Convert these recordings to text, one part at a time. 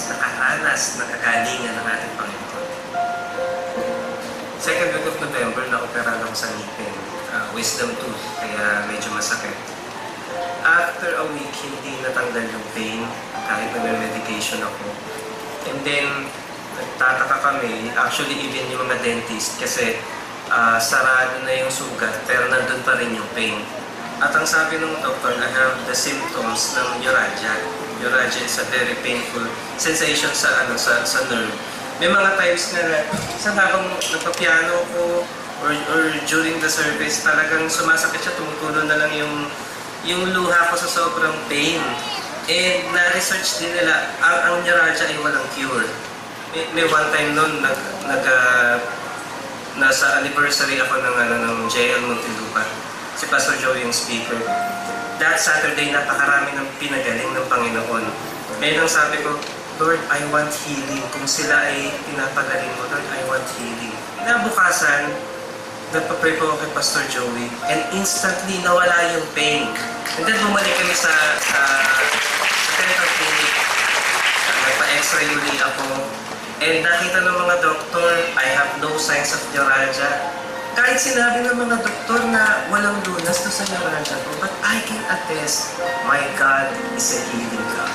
nakaranas ng kagalingan ng ating Panginoon. Second week of November, na-opera lang sa ngipin. Wisdom tooth, kaya medyo masakit. After a week, hindi natanggal yung pain, kahit nag-medication ako. And then, nagtataka kami, actually even yung mga dentist, kasi sarado na yung sugat, pero nandun pa rin yung pain. At ang sabi ng doktor, I have the symptoms ng neuralgia. Neuralgia is a very painful sensation sa nerve. May mga times na habang nagpa-piano ko or during the service, talagang sumasakit siya, tumutulo na lang yung luha ko sa sobrang pain. And na-research din nila, ang neuralgia ay walang cure. May one time noon, nasa anniversary ako ng JL Muntinlupa. Si Pastor Joey yung speaker. That Saturday, napakarami ng pinagaling ng Panginoon. Ngayon ang sabi ko, Lord, I want healing. Kung sila ay pinapagaling mo, Lord, I want healing. Inabukasan, nagpa-pray ko kay Pastor Joey, and instantly nawala yung pain. And then bumalik kami sa dental clinic. Nagpa-x-ray uli ako. And nakita ng mga doktor, I have no signs of neuralgia. Kahit sinabi ng mga doktor na walang lunas doon sa neuralgia ko, but I can attest, my God is a healing God.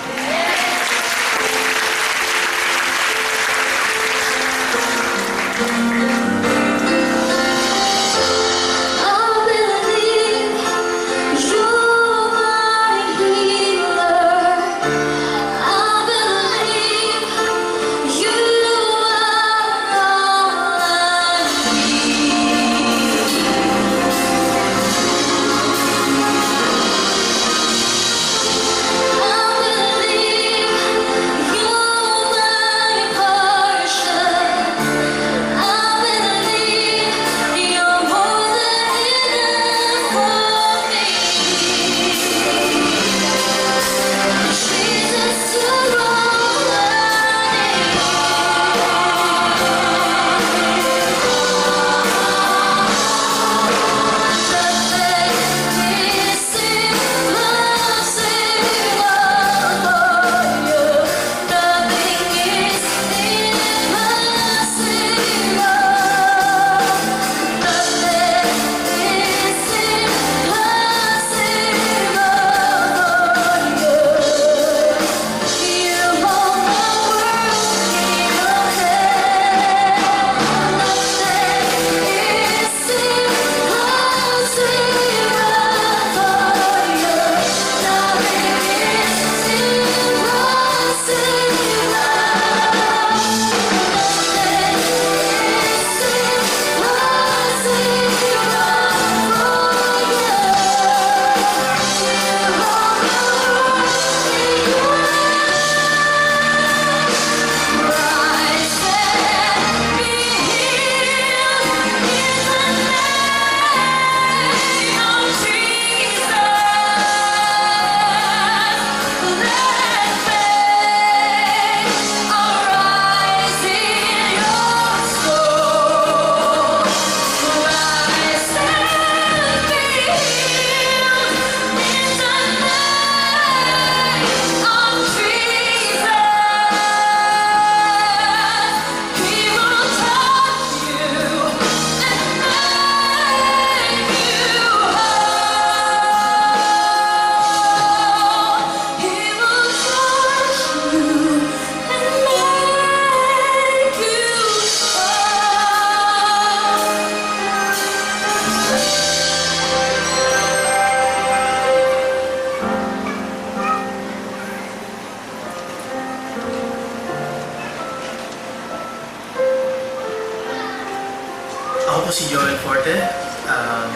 Ako po si Joel Forte.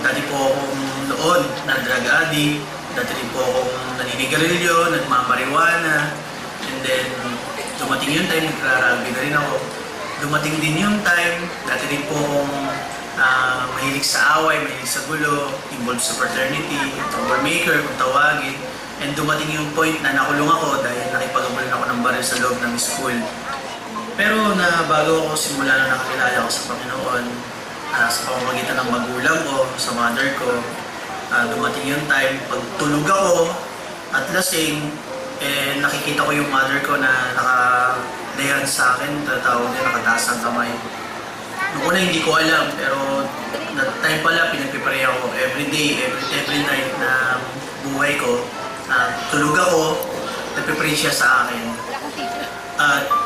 Dati po akong noon na drug addict. Dati rin po akong naninigarilyo, nagmamariwana. And then, dumating yung time, nagrarugby na rin ako. Dumating din yung time, dati rin po akong mahilig sa away, mahilig sa gulo, involved sa fraternity, troublemaker kung tawagin. And dumating yung point na nakulong ako dahil nakipag-abulan ako ng baril sa loob ng school. Pero bago ako simula na nakakilala ko sa Panginoon, sa pamamagitan ng magulang ko, sa mother ko, dumating yung time, pag tulog ako at lasing, nakikita ko yung mother ko na nakalayan sa akin, tatawag niya, nakataas ang kamay. Noong una hindi ko alam, pero that time pala pinagpipray ako every day, every night na buhay ko. Tulog ako, nagpipray siya sa akin. At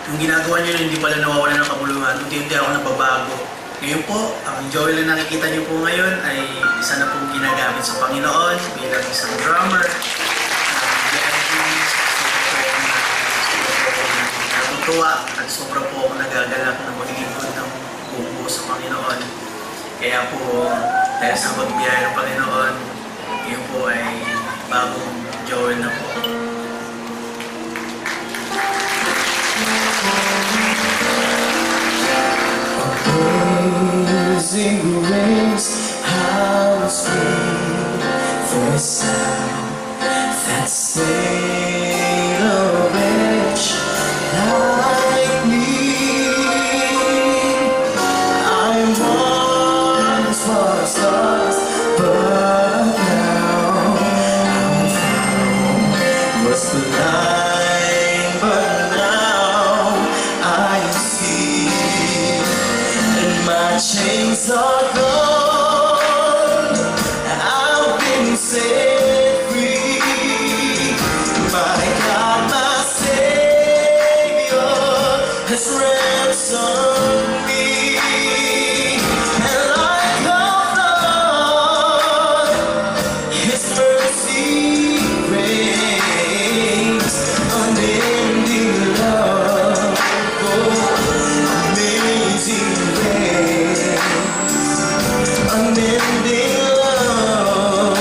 yung ginagawa niya hindi pala nawawala ng kabuluhan, unti-unti ako nababago. Ngayon po, ang Joel na nakikita niyo po ngayon ay isa na pong ginagamit sa Panginoon bilang isang drummer. Natutuwa at sobra po ako nagagalak na maglingkod ng buo sa Panginoon. Kaya po, dahil sa pagbiyaya ng Panginoon, yun po ay bagong Joel na po. Amazing grace, how sweet the sound that saved a wretch like me. I once was lost, but now I'm found. Was blind, but now I see. My chains are gone, I've been set free. My God, my Savior has ransomed me. And like a flood, His mercy reigns, unending love, oh, amazing grace. Unending love,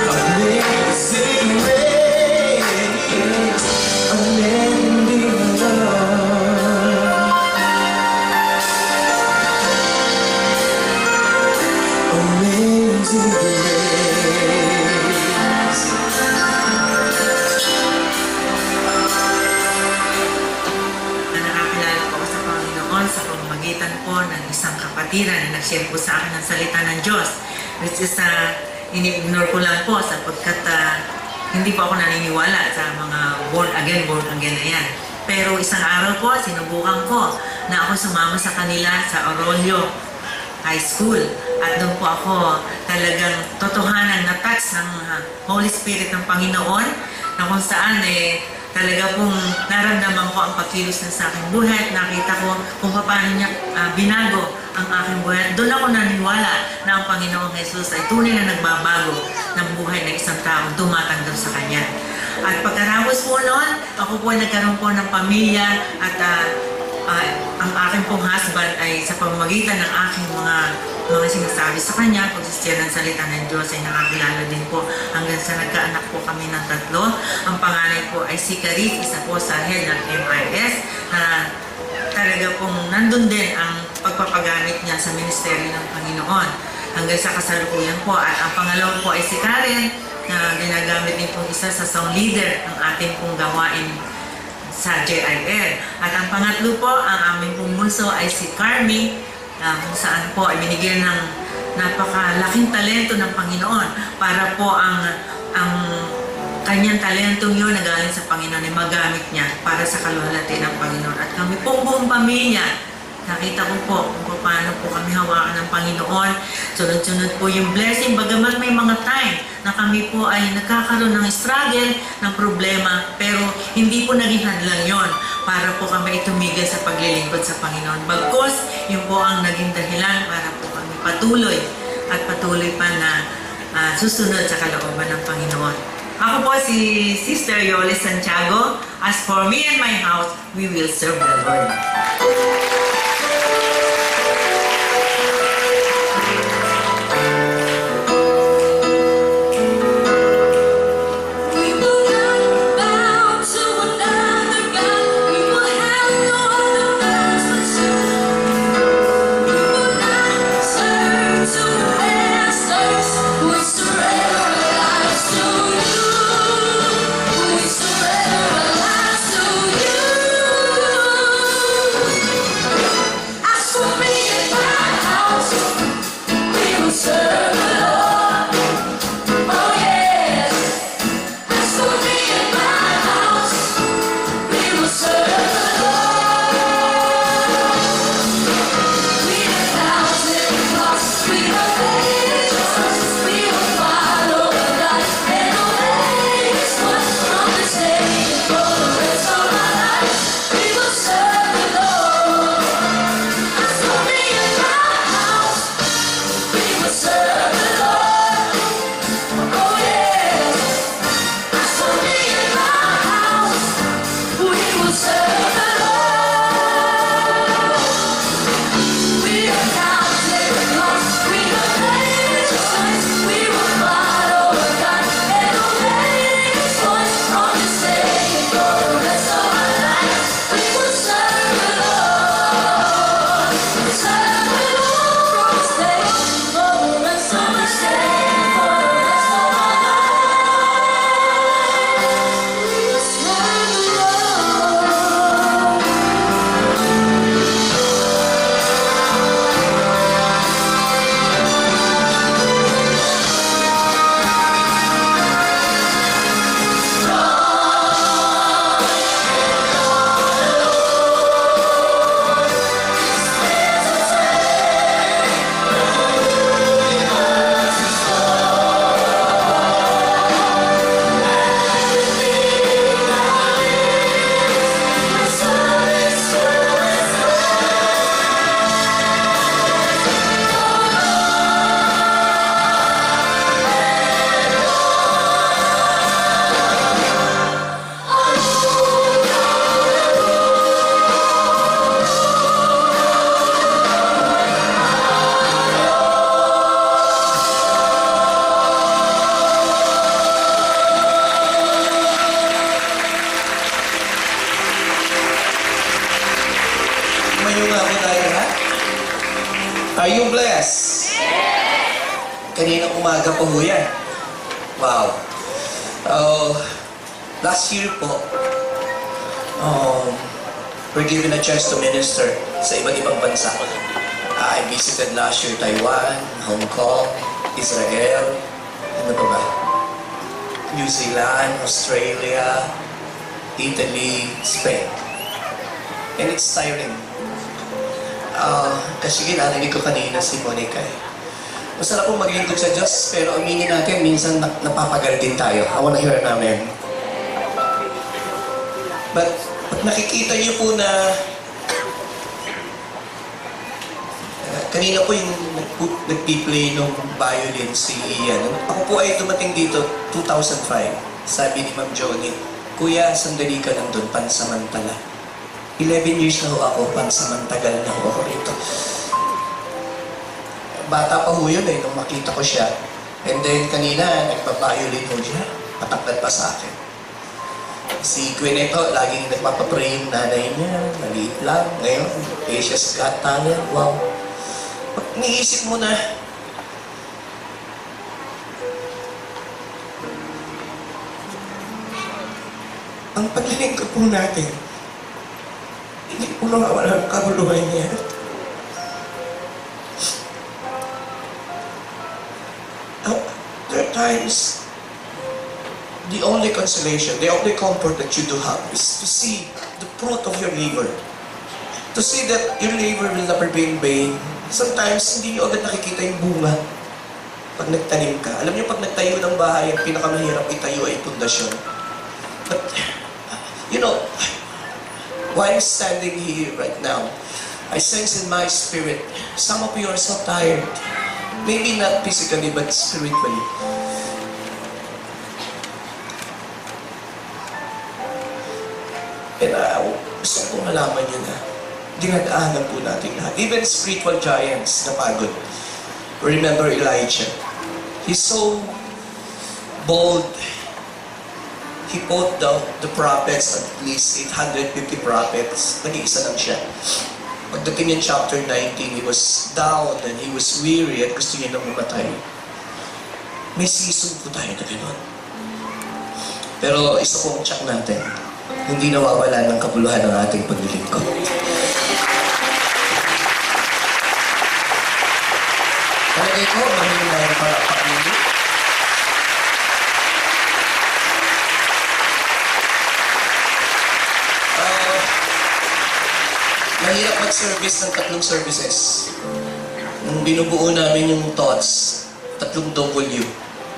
amazing grace, unending love, amazing grace. Nakakilala po ako sa Panginoon sa pamamagitan po ng isang kapatiran na nag-share po sa akin ng salita ng Diyos, which is ini-ignore ko lang po sapagkat hindi po ako naniniwala sa mga born again na yan. Pero isang araw po, sinubukan ko na ako sumama sa kanila sa Arroyo High School. At doon po ako talagang totohanan na touch ng Holy Spirit ng Panginoon na kung saan talaga pong naramdaman ko ang pagkilos na sa aking buhay. Nakita ko kung paano niya binago ang aking buhay. Doon ako naniniwala na ang Panginoong Jesus ay tunay na nagbabago ng buhay ng isang taong tumatanggap sa Kanya. At pagkatapos po noon, ako po ay nagkaroon po ng pamilya at ang aking pong husband ay sa pamamagitan ng aking mga sinasabi sa kanya, pagsisya ng salita ng Diyos ay nakakilala din po hanggang sa nagkaanak po kami ng 3. Ang panganay po ay si Caris, isa po sa head ng MIS na talaga pong nandun din ang pagpapagamit niya sa ministeryo ng Panginoon hanggang sa kasalukuyan po. At ang pangalawa po ay si Karen na ginagamit din pong isa sa song leader ng ating pong gawain sa JIL. At ang pangatlo po, ang aming pong bunso ay si Carmi, kung saan po ay binigyan ng napakalaking talento ng Panginoon para po ang kanyang talentong yun na galing sa Panginoon ay magamit niya para sa kalwalhati ng Panginoon. At kami pong buong pamilya, nakita ko po kung paano po kami hawakan ng Panginoon. Sunod-sunod po yung blessing. Bagaman may mga time na kami po ay nagkakaroon ng struggle, ng problema, pero hindi po naging hadlang yon para po kami tumigil sa paglilingkod sa Panginoon. Bagkus, yun po ang naging dahilan para po kami patuloy pa na susunod sa kalooban ng Panginoon. Ako po si Sister Yoli Santiago. As for me and my house, we will serve the Lord. niyo nga po tayo lahat? Are you blessed? Kanina umaga po ho yan. Wow. Last year po, we're given a chance to minister sa iba't ibang bansa. I visited last year Taiwan, Hong Kong, Israel, ano pa ba? New Zealand, Australia, Italy, Spain. And it's tiring. Kasi narinig ko kanina si Monica eh. Masarap pong maglingkod sa Diyos, pero aminin natin, minsan napapagal din tayo. I wanna hear an amen. But, pag nakikita niyo po na kanina po yung nagpi-play ng violin si Ian. Ako po ay dumating dito 2005. Sabi ni Ma'am Johnny, Kuya, sandali ka lang doon, pansamantala. 11 years na ho ako, pansamantagal na ho ako rito. Bata pa ho yun eh, nung makita ko siya. And then kanina, nagpa-violin ho siya. Pataklat pa sa akin. Si Gwyneth ho, laging nagpapapray yung nanay niya. Maliit lang. Ngayon, Asia's Got Talent. Wow. Pag niisip mo na, ang paglilingkod po natin, hindi po nawawala ang kabuluhan niya. There are times, the only consolation, the only comfort that you do have is to see the fruit of your labor. To see that your labor will never be in vain. Sometimes, hindi nyo agad nakikita yung bunga pag nagtanim ka. Alam niyo, pag nagtayo ng bahay, ang pinakamahirap itayo ay pundasyon. But, you know, while I'm standing here right now, I sense in my spirit, some of you are so tired. Maybe not physically, but spiritually. And gusto kong malaman nyo na dinadaanan po natin lahat. Even spiritual giants na pagod. Remember Elijah. He's so bold. He put the prophets, at least 850 prophets. Nag-iisa lang siya. Pagdating in chapter 19, he was down and he was weary at gusto niya nang mamatay. May season po tayo na gano'n. Pero isa po ang check natin, hindi nawawala ng kabuluhan ng ating paglilingkod. Palagay ko, mahina yung palakpak nito. Mahirap mag-service ng 3 services. Nung binubuo namin yung thoughts, 3 W.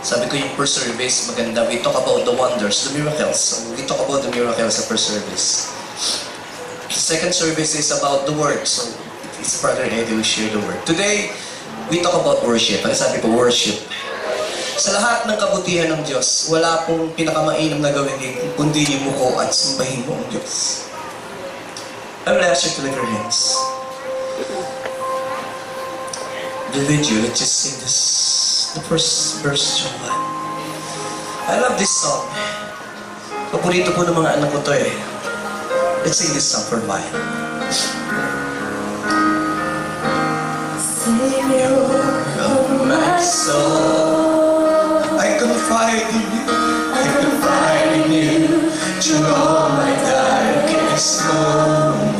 Sabi ko yung per service, maganda. We talk about the wonders, the miracles. So we talk about the miracles sa per service. The second service is about the word. So it's Brother Eddie who share the word. Today, we talk about worship. Ano sabi ko? Worship. Sa lahat ng kabutihan ng Diyos, wala pong pinakamainam na gawin din, kundi limuko at sumbahin mo ang Diyos. I will ask you to lift your hands. The video, let's just sing this, the first verse of one. I love this song. Paborito po ng mga anak ko to eh. Let's sing this song for a while. Savior of my soul, I confide in you, I confide in you, through all my darkest moments.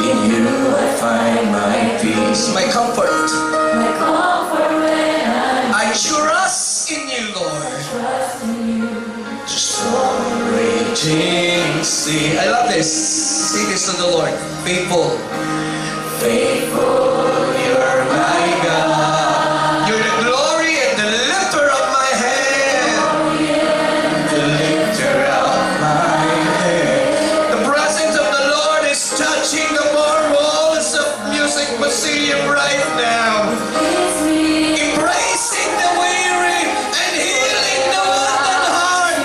In you I find my peace, my comfort when I trust in you, Lord. Just raging sea. I love this. Sing this to the Lord. Faithful, faithful, you're my God. You're the glory and the lifter of my head. The lifter of my head. The presence of the Lord is touching the four walls of Music Museum right now. Embracing the weary and healing the wounded heart.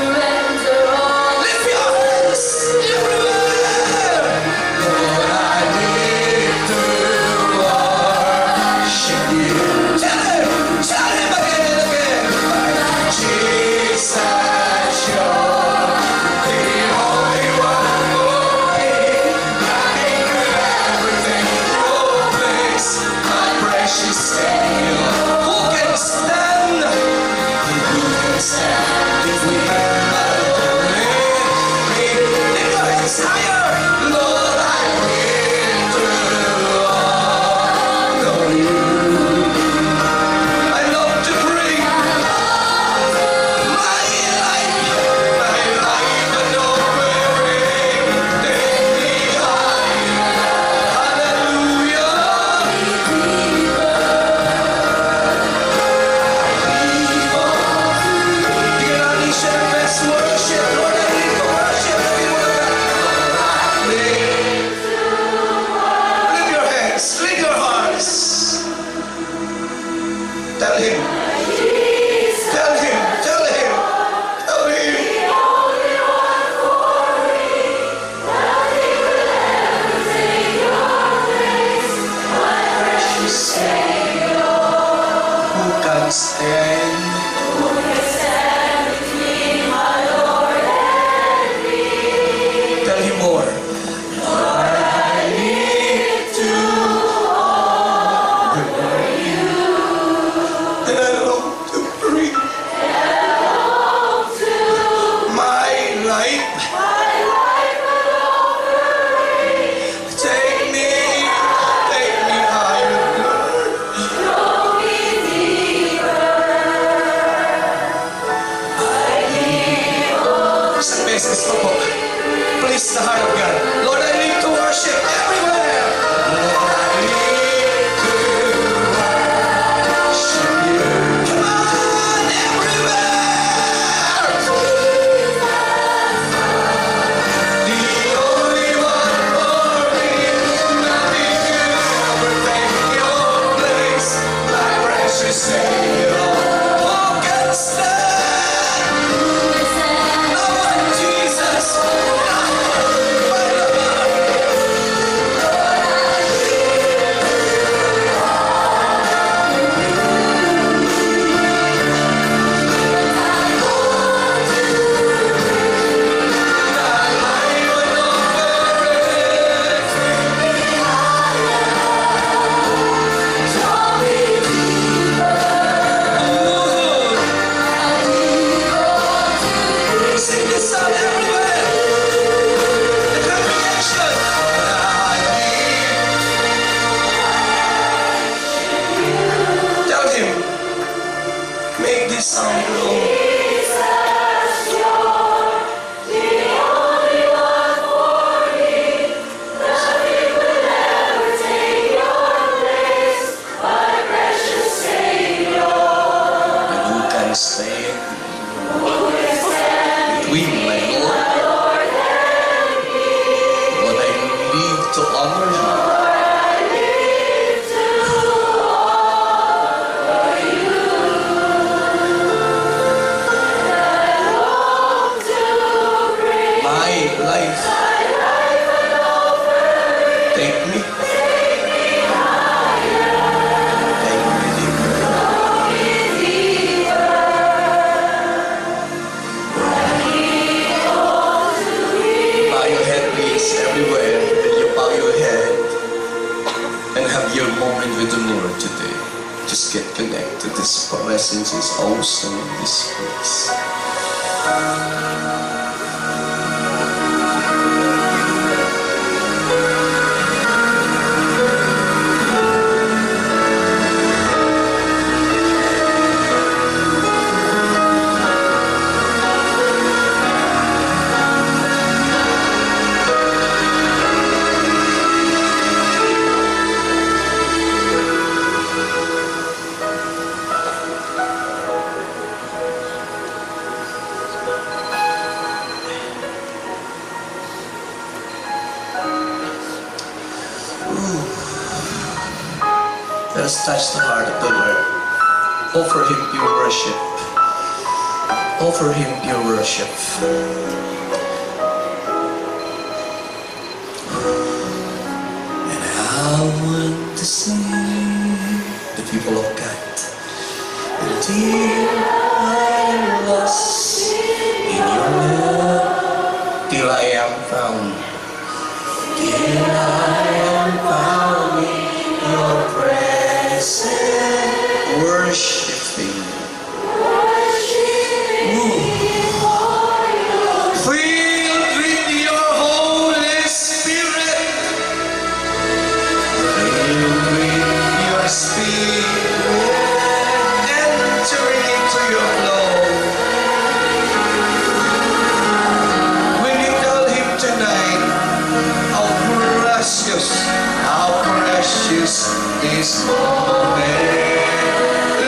Lift your hands everywhere. Lord, I live to worship you. is the heart of God. Lord, I live to worship everywhere. Lord, I live to worship you. Come on, everywhere. The only one for me. Nothing could ever take your place. My precious Savior. Who can stand? No one, Jesus. Sing this out everywhere. The congregation. Tell him, make this sound grow. And who can stand between my Lord? Lord, I live to honor you. My life, take me. Take me deeper. Bow your head, please, everywhere. Will you bow your head and have your moment with the Lord today? Just get connected. This presence is awesome in this place. Let us touch the heart of the Lord. Offer Him pure worship. Offer Him pure worship. And I want to see the people of God until I'm lost in your love, till I am found, till I am found in your presence, worshiping. Filled with your Holy Spirit, filled with your Spirit, entering into your flow. When you tell Him tonight, how precious this moment.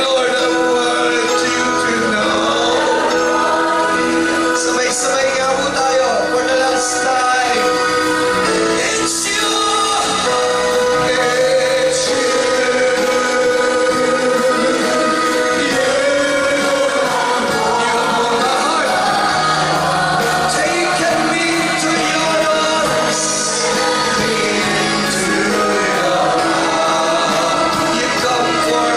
Lord, I want you to know. Sabay-sabay nga po tayo for the last time. It's you. It's you. You hold my heart. Taken me to your arms. Into your arms. You come for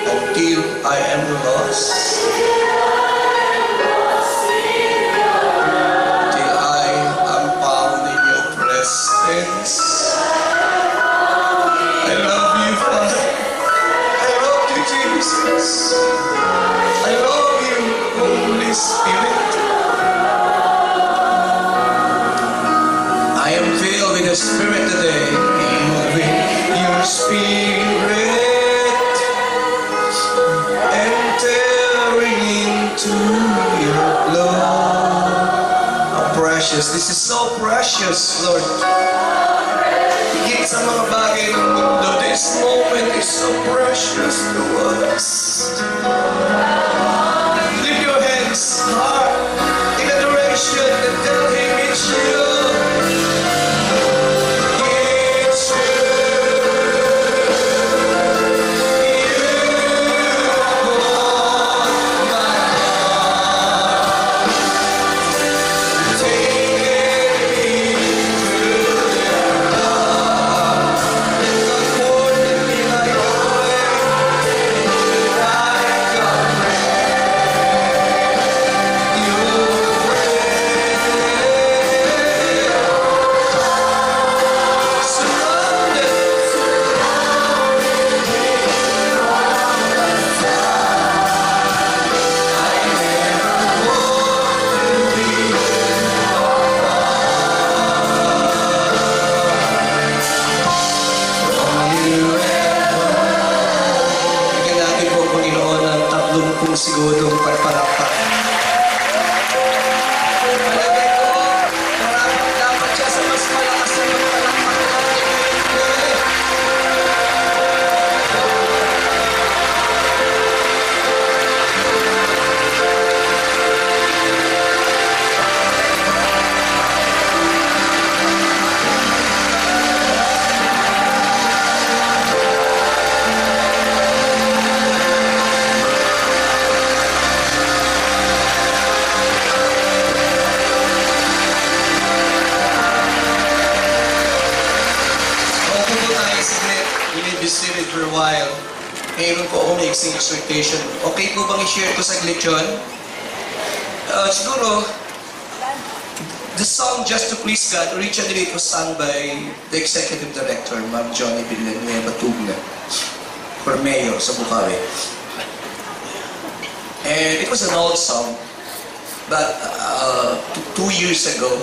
until I am lost. Till I am found in your presence. I love you, Father. I love you, Jesus. I love you, Holy Spirit. I am filled with the Spirit today. Moving your Spirit, entering into your love. How precious. This is so precious, Lord. Higit sa mga bagay ng mundo, this moment is so precious to us. Lift your hands hard in adoration and tell Him it's you. It's you. Siguro pagpalakpak. Palagay ko, dapat siya sa mas malakas na pagpalakpak natin. Seated for a while. Mayroon po akong mixing exhortation. Okay po bang i-share ko saglit yun? Siguro, the song Just to Please God, originally it was sung by the executive director, Ma'am Johnny Villanueva Tugna, for mayor sa Bukawi. And it was an old song, but 2 years ago,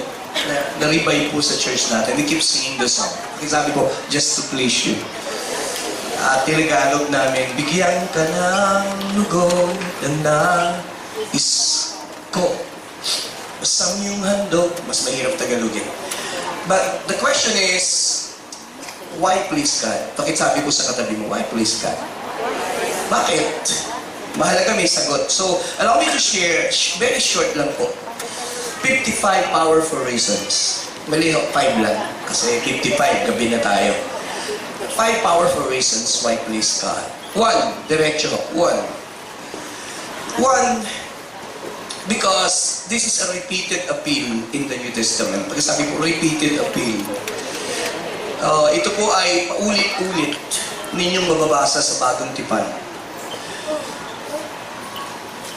na-revive po sa church natin. We keep singing the song. Kasi sabi ko, just to please you. At tinagalog namin, bigyan ka ng lugod na nais ko. Masam yung handog, mas mahirap Tagalogin. But the question is, why please God? Bakit sabi ko sa katabi mo, why please God? Bakit? Mahalaga may sagot. So, allow me to share, very short lang po. 55 powerful reasons. Mali 5 lang, kasi 55, gabi na tayo. 5 powerful reasons why please God. 1, diretso. 1, because this is a repeated appeal in the New Testament. Pag sabi po, repeated appeal. Ito po ay paulit-ulit ninyong mababasa sa Bagong Tipan.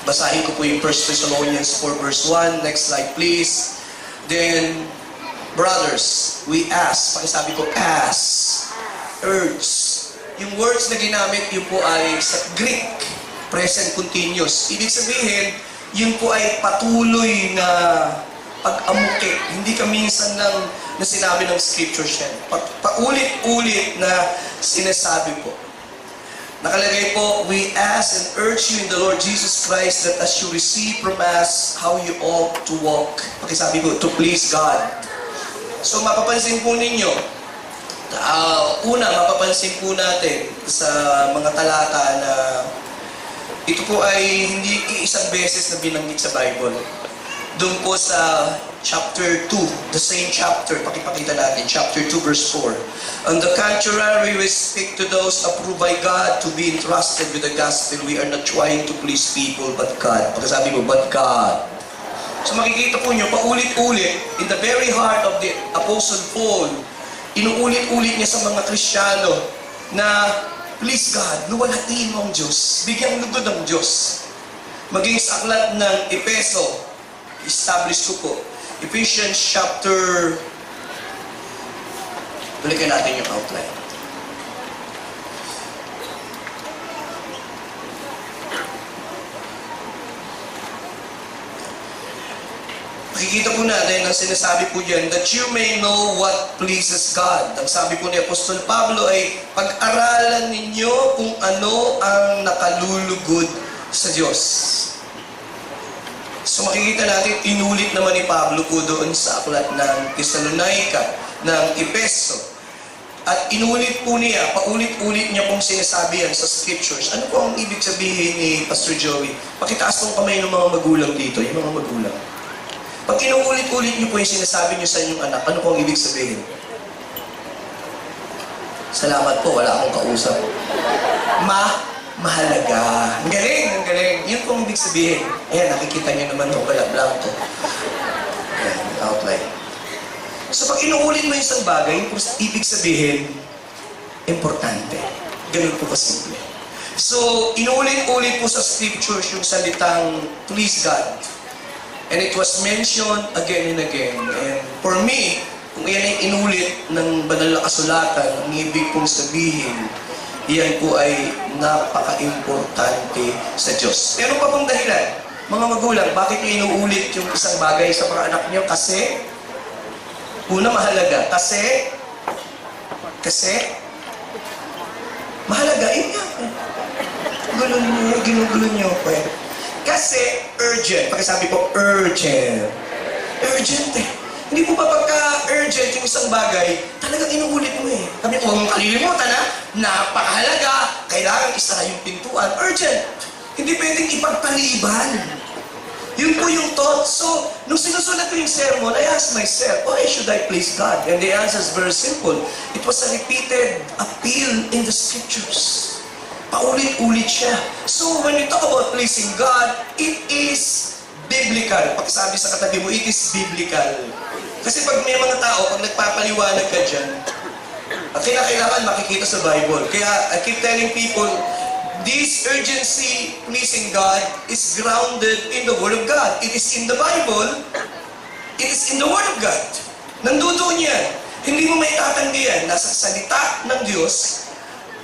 Basahin ko po yung 1 Thessalonians 4 verse 1. Next slide please. Then, brothers, we ask. Pakisabi ko, ask. Urge. Yung words na ginamit, yun po ay sa Greek, present continuous. Ibig sabihin, yun po ay patuloy na pag-amukit. Hindi ka minsan lang na sinabi ng scriptures yan. Paulit-ulit na sinasabi po. Nakalagay po, we ask and urge you in the Lord Jesus Christ that as you receive from us how you ought to walk. Pakisabi ko, to please God. So mapapansin po ninyo, una, mapapansin po natin sa mga talata na ito po ay hindi isang beses na binanggit sa Bible. Doon po sa chapter 2, the same chapter, pakipakita natin, chapter 2 verse 4. On the contrary, we speak to those approved by God to be entrusted with the gospel. We are not trying to please people but God. Pagkasabi mo, but God. So makikita po nyo, paulit-ulit, in the very heart of the Apostle Paul, inuulit-ulit niya sa mga Kristiyano na please God, luwalhatiin mo ang Diyos, bigyang lugod ang Diyos. Maging sa aklat ng Epeso, establish ko po, Ephesians chapter, balikan natin yung outline. Makikita po natin ang sinasabi po dyan, that you may know what pleases God. Ang sabi po ni Apostol Pablo ay, pag-aralan ninyo kung ano ang nakalulugod sa Diyos. So makikita natin, inulit naman ni Pablo po doon sa aklat ng Thessalonica, ng Epeso. At inulit po niya, paulit-ulit niya pong sinasabi yan sa scriptures. Ano po ang ibig sabihin ni Pastor Joey? Pakitaas pong kamay ng mga magulang dito, yung mga magulang. Pag inuulit-ulit niyo po yung sinasabi niyo sa inyong anak, ano po ang ibig sabihin? Salamat po, wala akong kausap. Mahalaga. Ang galing, ang galing. Yun po ang ibig sabihin. Ayan, nakikita niyo naman ito, blanco. Ayan, outline. So pag inuulit mo yung isang bagay, ibig sabihin, importante. Ganun po kasimple. So, inuulit-ulit po sa scriptures yung salitang, please God. And it was mentioned again and again. And for me, kung yan ay inulit ng banal na kasulatan, ang ibig kong sabihin, yan po ay napaka-importante sa Diyos. Pero pa pong dahilan, mga magulang, bakit nyo inuulit yung isang bagay sa mga anak nyo? Kasi, una mahalaga. Kasi, mahalaga. Yun nga. Ginugulo nyo po eh. Kasi urgent. Pakisabi po, urgent. Urgent eh. Hindi po ba pagka-urgent yung isang bagay, talagang inuulit mo eh. Sabi ko, huwag mong kalilimutan ha, napakahalaga, kailangan isara yung pintuan. Urgent. Hindi pwedeng ipagpaliban. Yun po yung thought. So, nung sinusulat ko yung sermon, I asked myself, why should I please God? And the answer is very simple. It was a repeated appeal in the scriptures. Paulit-ulit siya. So, when we talk about pleasing God, it is biblical. Pakisabi sa katabi mo, it is biblical. Kasi pag may mga tao, pag nagpapaliwanag ka dyan, kailangan makikita sa Bible. Kaya, I keep telling people, this urgency pleasing God is grounded in the Word of God. It is in the Bible. It is in the Word of God. Nandoon yan. Hindi mo may tatanggi yan. Nasa salita ng Diyos.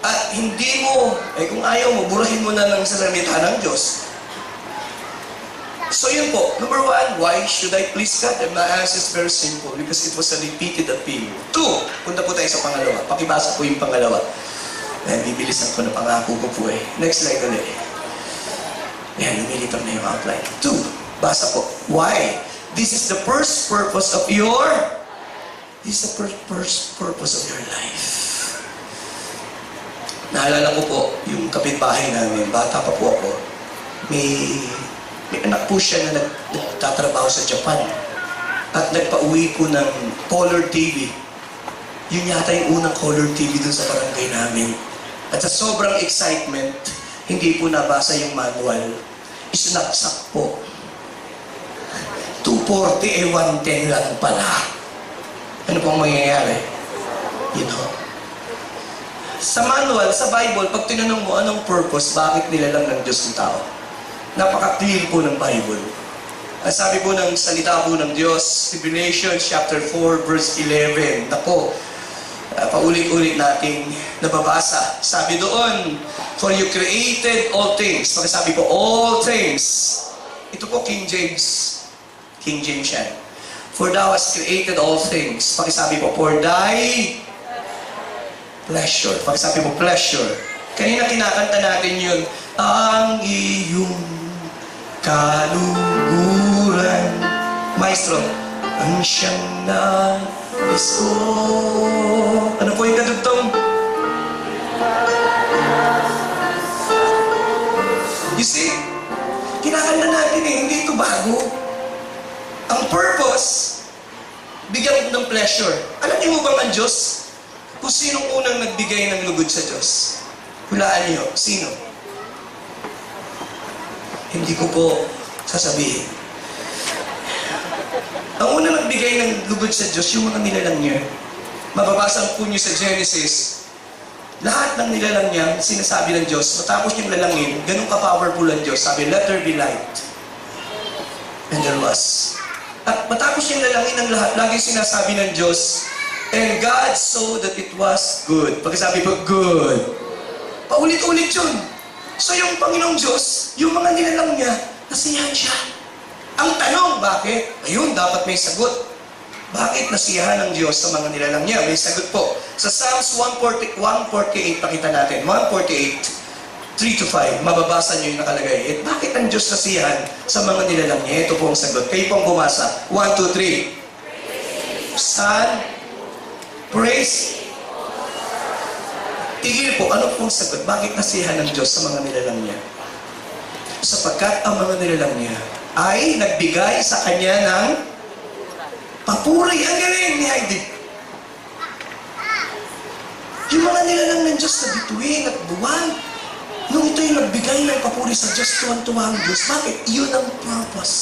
At hindi mo, kung ayaw mo, burahin mo na lang sa salita ng Diyos. So yun po. Number one, why should I please God? And my answer is very simple. Because it was a repeated appeal. Two, punta po tayo sa pangalawa. Pakibasa po yung pangalawa. Bibilisan ko na pangako ko po eh. Next slide ulit. Yan, lumilitaw na yung outline. Two, basa po. Why? This is the first purpose of your life. Naalala ko po, yung kapitbahay namin, bata pa po ako, may anak po siya na nagtatrabaho sa Japan. At nagpa-uwi po ng color TV. Yun yata yung unang color TV dun sa barangay namin. At sa sobrang excitement, hindi po nabasa yung manual. Isinaksak po. 240 110 lang pala. Ano pong mangyayari? You know? Sa manual, sa Bible, pag tinanong mo anong purpose, bakit nilalang ng Diyos ng tao? Napaka-clear po ng Bible. Ang sabi po ng salita po ng Diyos, Revelation chapter 4, verse 11. Nako, paulit-ulit nating nababasa. Sabi doon, for you created all things. Pagkasabi po, all things. Ito po King James. King James yan. For thou hast created all things. Pagkasabi po, for thy pleasure. Pagkasabi mo, pleasure. Kanina kinakanta natin yun, ang iyong kaluguran. Maestro, ang siyang nais ko. Ano po yung kadugtong? You see, kinakanta natin eh, hindi ito bago. Ang purpose, bigyan ng pleasure. Alam niyo mo bang ang Diyos? Kung sinong unang nagbigay ng lugod sa Diyos? Hulaan niyo, sino? Hindi ko po sasabihin. Ang unang nagbigay ng lugod sa Diyos, yung mga nilalang niya. Mababasa po niyo sa Genesis, lahat ng nilalang niya, sinasabi ng Diyos, matapos niyang lalangin, ganun ka-powerful ang Diyos. Sabi, let there be light. And there was. At matapos niyang lalangin ng lahat, lagi sinasabi ng Diyos, and God saw that it was good. Pagkasabi po, good. Paulit-ulit yun. So yung Panginoong Diyos, yung mga nilalang niya, nasiyahan siya. Ang tanong, bakit? Ayun, dapat may sagot. Bakit nasiyahan ng Diyos sa mga nilalang niya? May sagot po. Sa Psalms 148, pakita natin. 148, 3-5. Mababasa niyo yung nakalagay. At bakit ang Diyos nasiyahan sa mga nilalang niya? Ito po ang sagot. Kayo pong bumasa. 1, 2, 3. Son, praise. Tigil po, ano pong sagot? Bakit nasiyahan ng Diyos sa mga nilalang niya? Sapagkat ang mga nilalang niya ay nagbigay sa kanya ng papuri. Ang galing ni Heidi. Yung mga nilalang ng Diyos na bituin at buwan, nung ito'y nagbigay ng papuri sa Diyos, tuwan-tuwa ang Diyos. Bakit? Yun ang purpose.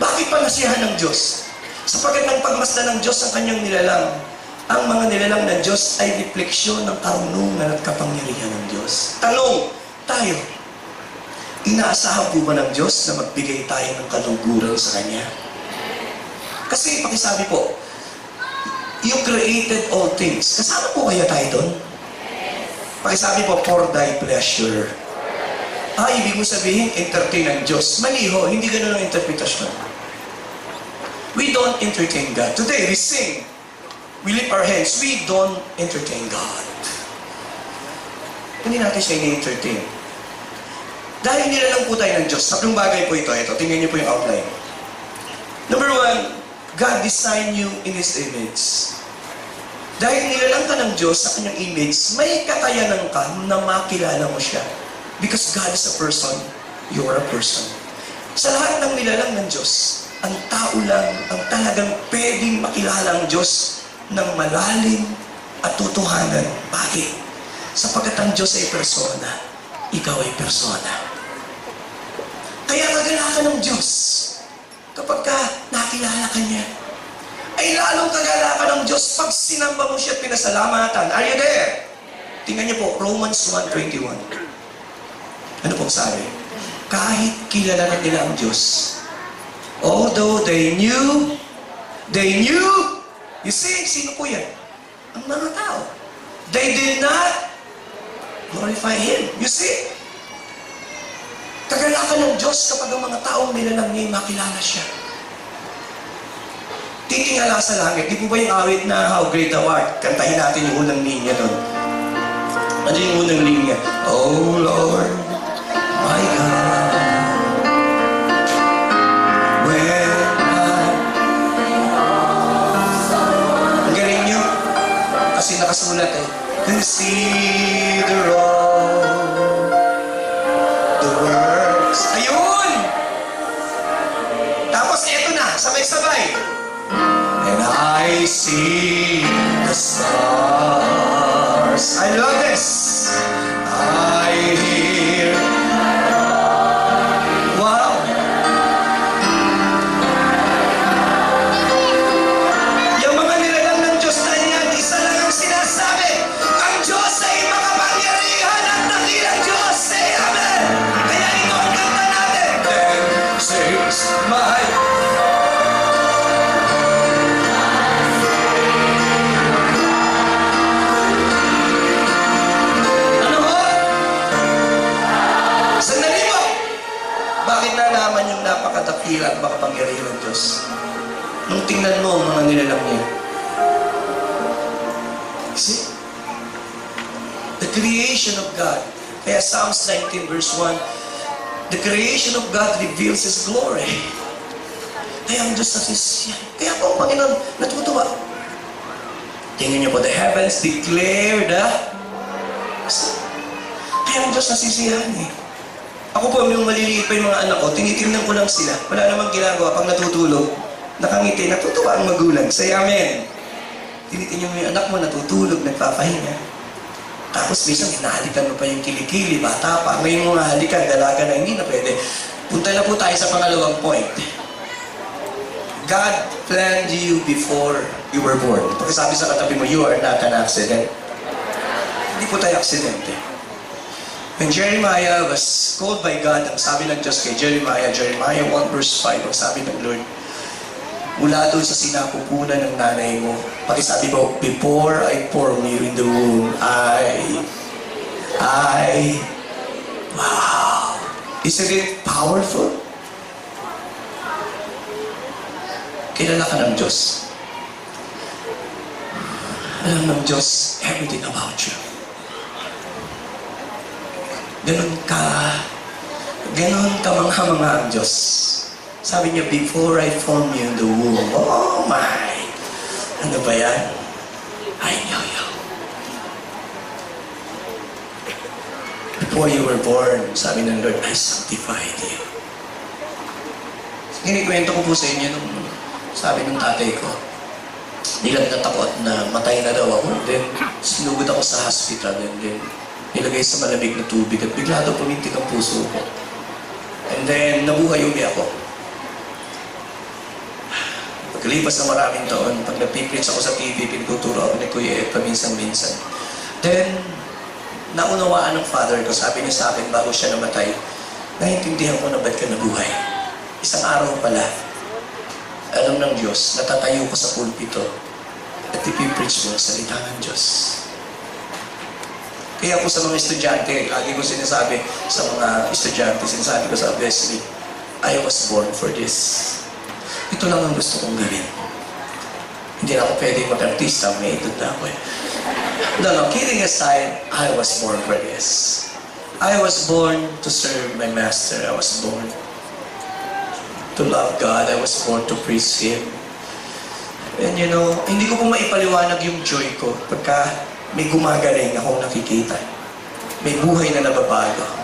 Bakit pa nasiyahan ng Diyos? Sapagkat nang pagmasdan ng Diyos ang kanyang nilalang, ang mga nilalang ng Diyos ay refleksyon ng karunungan at kapangyarihan ng Diyos. Tanong, tayo, inaasahan po ba ng Diyos na magbigay tayo ng kaluguran sa Kanya? Kasi pakisabi po, you created all things. Kasama po kaya tayo doon? Pakisabi po, for thy pleasure. Ibig mo sabihin, entertain ang Diyos. Mali ho, hindi ganun ang interpretasyon. We don't entertain God. Today, we sing. We lift our hands. We don't entertain God. Hindi natin siya ini-entertain. Dahil nilalang po tayo ng Diyos. Tatlong bagay po ito. Ito, tingnan niyo po yung outline. Number 1, God designed you in His image. Dahil nilalang ka ng Diyos sa kanyang image, may kakayanan ka na makilala mo siya. Because God is a person, you are a person. Sa lahat ng nilalang ng Diyos, ang tao lang ang talagang pwedeng makilala ang Diyos ng malalim at tutuhanan. Bakit? Sapagkat ang Diyos ay persona, ikaw ay persona. Kaya kagalakan ng Diyos kapag ka nakilala ka niya. Ay lalong kagalakan ng Diyos pag sinamba mo siya at pinasalamatan. Are you there? Tingnan niyo po, Romans 1:21. Ano pong sabi? Kahit kilala na nila ang Diyos, although they knew, you see, sino po yan? Ang mga tao. They did not glorify Him. You see? Kagalakan ng Diyos kapag ang mga taong nilalang niya makilala siya. Titingala sa langit. Di po ba yung awit na How Great Thou Art? Kantahin natin yung unang linya doon. Ano yung unang linya? Oh Lord, my God, ang galing nyo. Kasi nakasulat eh. Consider all the works. Ayun! Tapos eto na, sabay-sabay. And I see the stars. I love this. I hear. Wow! Yung mga nilalang ng Diyos na yan, isa lang ang sinasabi. Ang Diyos ay makapangyarihan at dakilang Diyos. Say Amen! Kaya ito ang kanta natin. Then sings my nalaman yung napakadakila at makapangyarihan ng Diyos. Nung tingnan mo ang mga nilalang niya. See? The creation of God. Kaya Psalms 19 verse 1, the creation of God reveals His glory. Kaya ang Diyos nasisiyan. Kaya po ang Panginoon natutuwa. Tingnan niyo po, the heavens declare the... Kaya ang Diyos nasisiyan eh. Ako po, yung maliliit pa yung mga anak ko, tinitingnan ko lang sila. Wala namang ginagawa pag natutulog. Nakangiti, natutuwa ang magulang. Say Amen. Tinitingnan mo yung anak mo, natutulog, nagpapahinga. Tapos minsan, hinahalikan mo pa yung kilikili, bata pa. Ngayon mga halikan, dalaga na, hindi na pwede. Punta na po tayo sa pangalawang point. God planned you before you were born. Pagkasabi sa katabi mo, you are not an accident. Hindi po tayo aksidente. When Jeremiah was called by God, ang sabi ng Diyos kay Jeremiah 1 verse 5, ang sabi ng Lord, mula doon sa sinapupunan ng nanay mo, pakisabi mo, before I formed you in the womb, wow! Isn't it powerful? Kilala ka ng Diyos. Alam ng Diyos everything about you. Ganon kamangha-mangha ang Diyos. Sabi niya, before I formed you in the womb, oh my! Ano ba yan? I knew you. Before you were born, sabi ng Lord, I sanctified you. Kinikwento ko po sa inyo nung sabi ng tatay ko, nilagnat ako at na matay na daw ako. Then, sinugod ako sa hospital. And then, nilagay sa malamig na tubig at bigla daw pumintik ang puso ko. And then, nabuhay uli ako. Pagkalipas na maraming taon, pag napipreach ako sa TV, pinuturo ako ni Kuya Ed paminsan-minsan. Then, naunawaan ng father ko, sabi niya sa akin bago siya namatay, naiintindihan ko na ba't ka nabuhay. Isang araw pala, alam ng Diyos, natatayo ko sa pulpito at ipipreach mo ang salita ng Diyos. Kaya po sa mga estudyante, lagi ko sinasabi sa mga estudyante, sinasabi ko sa Wesley, I was born for this. Ito lang ang gusto kong gawin. Hindi na ako pwedeng mag-artista, may edad na ako eh. No, kidding aside, I was born for this. I was born to serve my Master. I was born to love God. I was born to praise Him. And you know, hindi ko po maipaliwanag yung joy ko pagka may gumagaling akong nakikita. May buhay na nababago.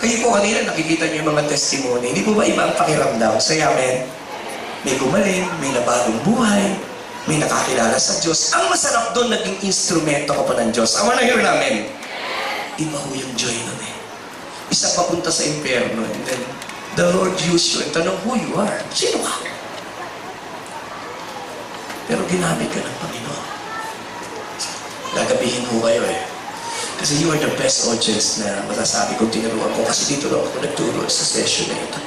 Kayo po kanina nakikita niyo yung mga testimony. Hindi po ba iba ang pakiramdam? Saya, amen. May gumaling, may nabagong buhay, may nakakilala sa Diyos. Ang masarap doon, naging instrumento ka pa ng Diyos. I wanna hear namin. Iba ho yung joy nun eh. Isa papunta sa impyerno, and then the Lord used you and tanong who you are. Sino ka? Pero ginamit ka ng Panginoon. Gagabihin ho kayo eh. Kasi you are the best audience na masasabi kong tinuruan ko. Kasi dito lang ako nagturo sa session na ito.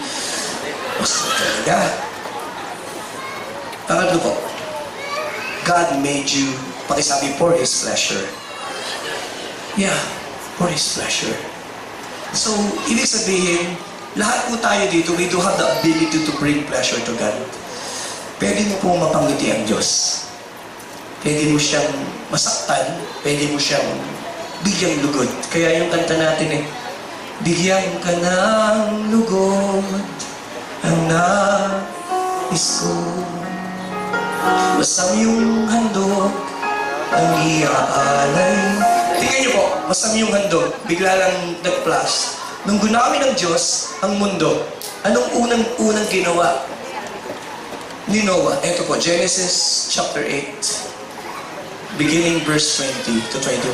Basta talaga. Pangatlo po, God made you, pakisabi, for His pleasure. Yeah, for His pleasure. So, ibig sabihin, lahat po tayo dito, we do have the ability to bring pleasure to God. Pwede mo po mapangiti ang Diyos. Pwede mo siyang masaktan, pwede mo siyang bigyang lugod. Kaya yung kanta natin eh, bigyan ka ng lugod ang nais ko. Masam yung handog ang iaalay. Tingnan niyo po, masam yung handog. Bigla lang nag-flash. Nung gunawin ng Diyos ang mundo, anong unang ginawa ni Noah? Ito po, Genesis chapter 8, beginning verse 20 to 21.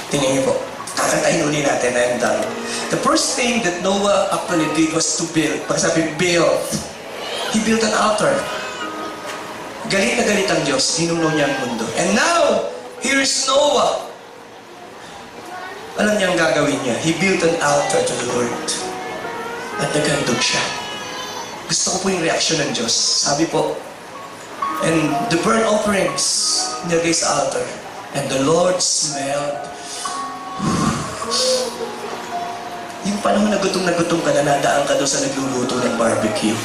Tingnan niyo po. Kakantahin uli natin na yung done. The first thing that Noah actually did was to build. Pagsabi, build. He built an altar. Galit na galit ang Diyos. Ninuno niya ang mundo. And now, here is Noah. Alam niya ang gagawin niya. He built an altar to the Lord. At naghandog siya. Gusto ko po yung reaction ng Diyos. Sabi po, and the burnt offerings nilagay sa altar. And the Lord smelled. Yung panahon na gutom ka na nadaan ka doon sa nagluluto ng barbecue.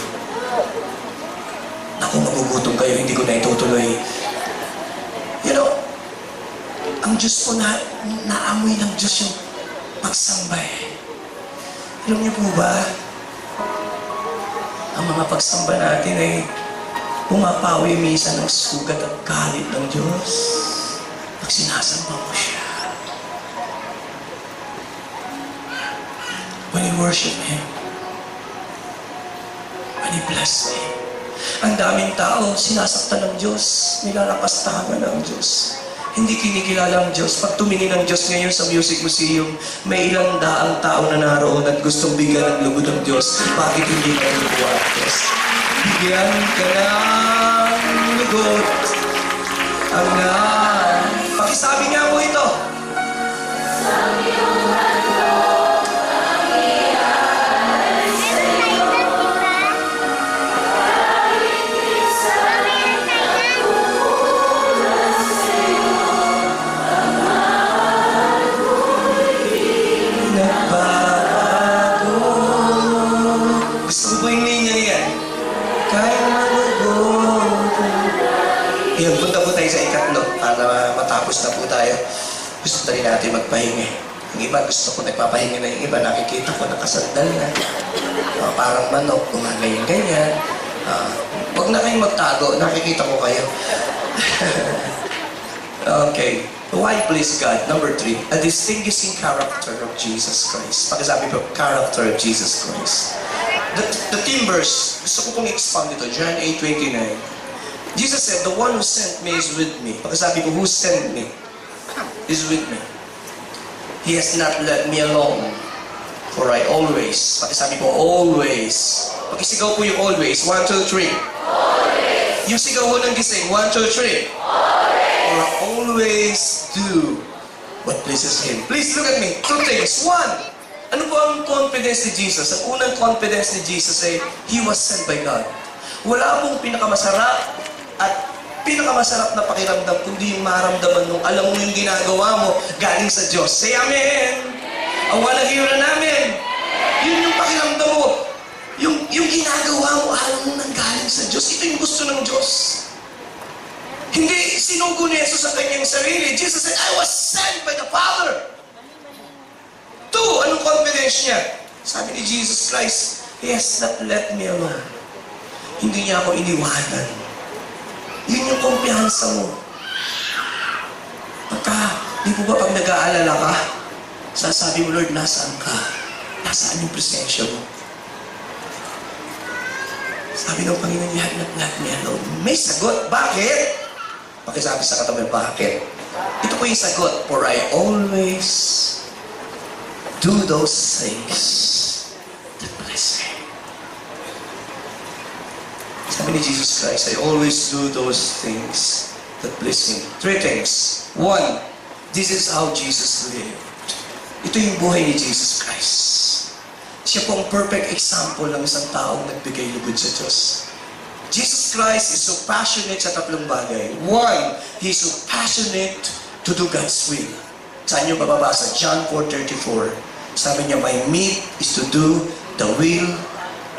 Naku, magugutom kayo, hindi ko na itutuloy. You know, ang Diyos po naamoy ng Diyos yung pagsambay. Alam niyo po ba, ang mga pagsamba natin ay pumapawi minsan ng sugat at galit ng Diyos pag sinasamba mo siya. When you worship Him, when you bless Him, ang daming tao sinasaktan ng Diyos, nilalakastahan ng Diyos. Hindi kinikilala ang Diyos. Pag tumingin ang Diyos ngayon sa Music Museum, may ilang daang tao na naroon at gustong bigyan ng lugod ng Diyos. Bakit hindi na luwa ang Diyos? Bigyan ka ng lugot. Ang pakisabi nga mo ito. Nagbabago. Gusto ko po yung linya yan. Kaya magugot. Yan, punta po tayo sa ikatlo para matapos na po tayo. Gusto rin natin magpahinga. Yung iba gusto ko nagpapahinga na, yung iba nakikita ko nakasandal na. Parang manok, ganyan-ganyan. Huwag na kayong magtago, nakikita ko kayo. Okay. Why please God? Number 3, a distinguishing character of Jesus Christ. Pakisabi po, character of Jesus Christ. The theme verse, gusto ko pong expound ito, John 8:29. Jesus said, the one who sent me is with me. Pakisabi ko, who sent me is with me. He has not let me alone. For I always, pakisabi ko, always. Pakisigaw po yung always. 1, 2, 3. Always. Yung sigaw ho ng gising. 1, 2, 3. Always. Or always do what pleases Him. Please look at me. 2 things. 1, ano po ang confidence ni Jesus? Ang unang confidence ni Jesus ay, He was sent by God. Wala pong pinakamasarap at pinakamasarap na pakiramdam kundi yung maramdaman nung alam mo yung ginagawa mo galing sa Diyos. Say Amen! Ang walang hira namin. Yun yung pakiramdam mo. Yung ginagawa mo, alam mo nang galing sa Diyos. Ito yung gusto ng Diyos. Hindi sinugo ni Jesus ang kanyang sarili. Jesus said, I was sent by the Father. 2, anong confidence niya? Sabi ni Jesus Christ, He has not let me alone. Hindi niya ako iniwanan. Yun yung kumpiyansa mo. Di po ba pag nag-aalala ka, sasabi mo, Lord, nasaan ka? Nasaan yung presensya mo? Sabi ng Panginoon, you have not let me alone. May sagot. Bakit? Pakisabi sa katabi, bakit? Ito po yung sagot. For I always do those things that please Him. Sabi ni Jesus Christ, I always do those things that please Him. 3 things. 1, this is how Jesus lived. Ito yung buhay ni Jesus Christ. Siya po ang perfect example ng isang taong nagbigay lubod sa Diyos. Jesus Christ is so passionate sa 3 bagay. 1, He's so passionate to do God's will. Saan nyo mababasa? John 4:34. Sabi niya, my meat is to do the will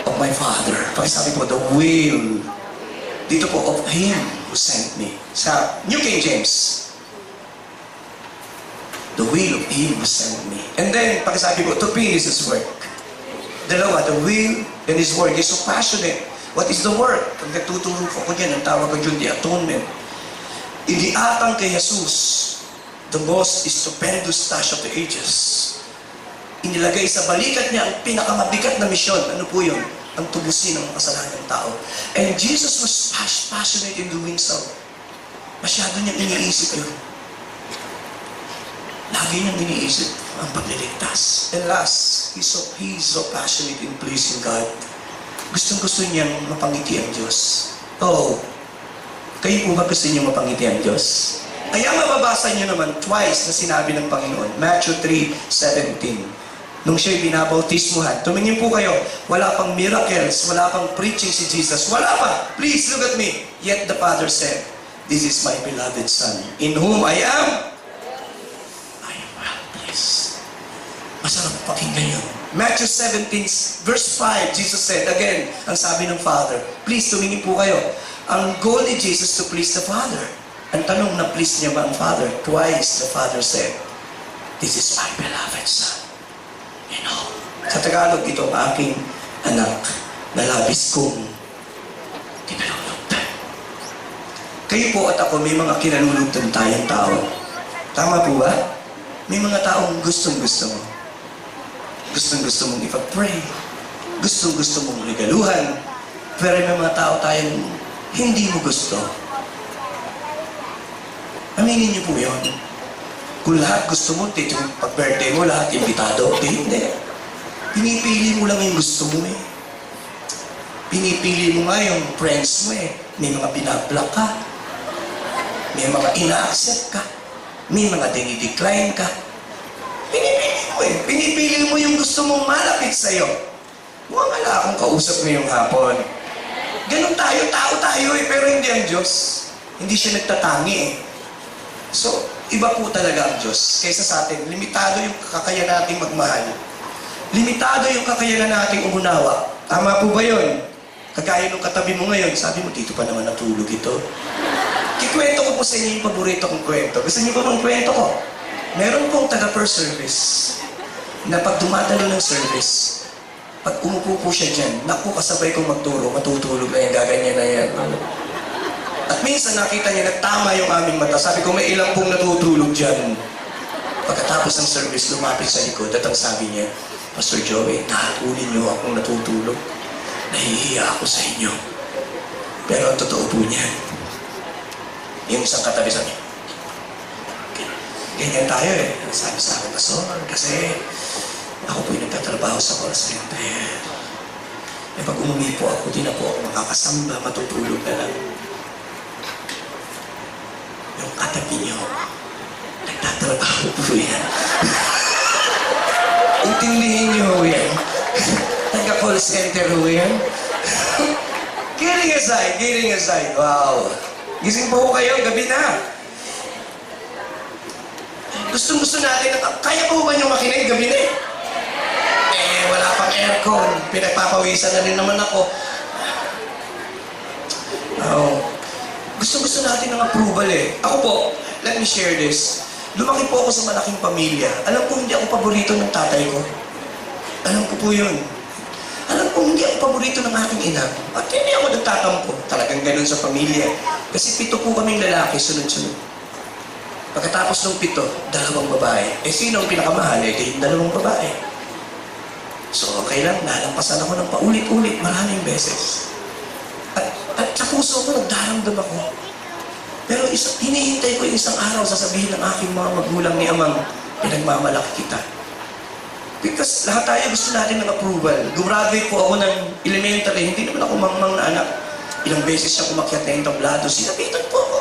of my Father. Pakisabi po, the will. Dito po, of Him who sent me. Sa New King James. The will of Him who sent me. And then, pakisabi po, to finish His work. Dalawa, the will and His work. He's so passionate. What is the work? Pag nagtuturo ko dyan, ang tawag ko dyan, the atonement. Iniatang kay Jesus, the most stupendous task of the ages. Inilagay sa balikat niya ang pinakamabigat na misyon. Ano po yun? Ang tubusin ng kasalanan ng tao. And Jesus was passionate in doing so. Masyado niyang iniisip yun. Lagi niyang iniisip ang pagliligtas. And last, he's so passionate in pleasing God. Gustong-gusto niyang mapangiti ang Diyos. Oh, kayo po ba gusto niyang mapangiti ang Diyos? Kaya mababasa niyo naman twice na sinabi ng Panginoon. Matthew 3:17. Nung siya'y binabautismuhan, tumingin po kayo, wala pang miracles, wala pang preaching si Jesus, wala pa. Please look at me. Yet the Father said, this is my beloved Son, in whom I am well pleased. Masarap pakinggan yun. Matthew 17, verse 5, Jesus said, again, ang sabi ng Father, please tumingin po kayo. Ang goal ni Jesus to please the Father. Ang tanong na please niya ba ang Father? Twice the Father said, this is my beloved Son. You know, sa Tagalog, ito ang aking anak na labis kong kinalulugtan. Kayo po at ako, may mga kinalulugtan tayong tao. Tama po ba? May mga taong gustong-gusto mo. Gustong-gusto mong ipag-pray. Gustong-gusto mong regaluhan. Pero may mga tao tayong hindi mo gusto. Aminin niyo po yun. Kung lahat gusto mo, pag-birthday mo, lahat imbitado. Hindi. Pinipili mo lang yung gusto mo eh. Pinipili mo nga yung friends mo eh. May mga binablock ka. May mga ina-accept ka. May mga dinidecline ka. Pinipili mo eh. Pinipili mo yung gusto mong malapit sa'yo. Mukhang wala akong kausap ngayong hapon. Ganun tayo, tao tayo eh, pero hindi ang Diyos. Hindi siya nagtatangi eh. So, iba po talaga ang Diyos kaysa sa atin. Limitado yung kakayanan nating magmahal. Limitado yung kakayanan nating umunawa. Tama po ba yun? Kagaya nung katabi mo ngayon, sabi mo, dito pa naman natulog ito. Kikwento ko po sa inyo yung paborito kong kwento. Gusto niyo ba bang kwento ko? Meron pong taga-per service na pag dumadalo ng service, pag umupo po siya dyan, naku, kasabay kong magturo, matutulog na yan, gaganyan na yan. At minsan nakita niya, nagtama yung aming mata. Sabi ko, may ilang pong natutulog dyan. Pagkatapos ng service, lumapit sa likod at ang sabi niya, Pastor Joey, nahatulin niyo akong natutulog. Nahihiya ako sa inyo. Pero ang totoo po niya, yung isang katabi sabi, ganyan tayo eh. Sabi sa akin, Pastor, kasi ako po'y nagtatrabaho sa call center. Eh pag umumi po ako, di na po ako makakasamba, matutulog na lang. Yung katabi niyo, nagtatrabaho po yan. Intindihin niyo ho yan. Nagka-call center ho yan. Kidding aside. Wow. Gising po kayo, gabi na. Gusto natin, kaya po ba niyong makinig gabi na eh? Wala pang aircon. Pinagpapawisan na rin naman ako. Gusto natin ng approval eh. Ako po, let me share this. Lumaki po ako sa malaking pamilya. Alam ko hindi ako paborito ng tatay ko. Alam ko po yun. Alam ko hindi ako paborito ng aking ina. At hindi ako nagtatampo. Talagang ganun sa pamilya. Kasi 7 po kaming lalaki, sunod-sunod. Pagkatapos ng 7, 2 babae. Sino ang pinakamahal? Yung 2 babae. So, okay lang, nalampasan ako ng paulit-ulit, maraming beses. At sa puso ko, nagdaramdam ako. Pero hinihintay ko yung isang araw sasabihin ng aking mga magulang ni Amang, pinagmamalaki kita. Because lahat tayo gusto natin ng approval. Gumraduate po ako ng elementary, hindi naman ako mangmang na anak. Ilang beses siya kumakyat na yung tablado, sinabitan po ako.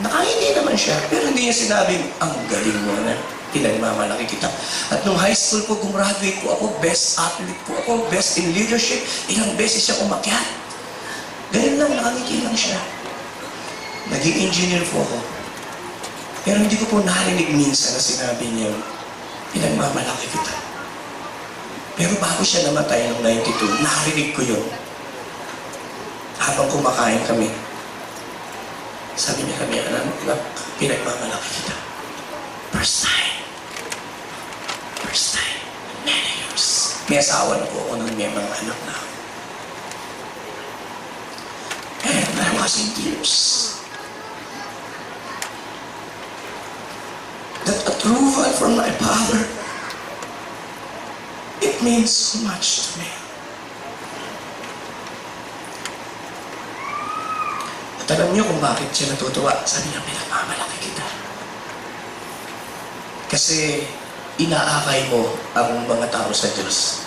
Nakahindi naman siya, pero hindi niya sinabing, ang galing mo na, pinagmamalaki kita. At nung high school po, gumraduate po ako, best athlete po ako, best in leadership, ilang beses siya kumakyat. Ganun lang, nakangiti lang siya. Naging engineer po ako. Pero hindi ko po narinig minsan na sinabi niya, pinagmamalaki kita. Pero bago siya namatay noong 92, narinig ko yun. Habang kumakain kami, sabi niya kami, anak, pinagmamalaki kita. First time. Many years. May asawa na po ako nung may mga anak na. And I was in tears. That approval from my father, it means so much to me. At alam niyo kung bakit siya natutuwa? Sabi niya, pinagmamalaki kita. Kasi inaakay mo ang mga tao sa Diyos.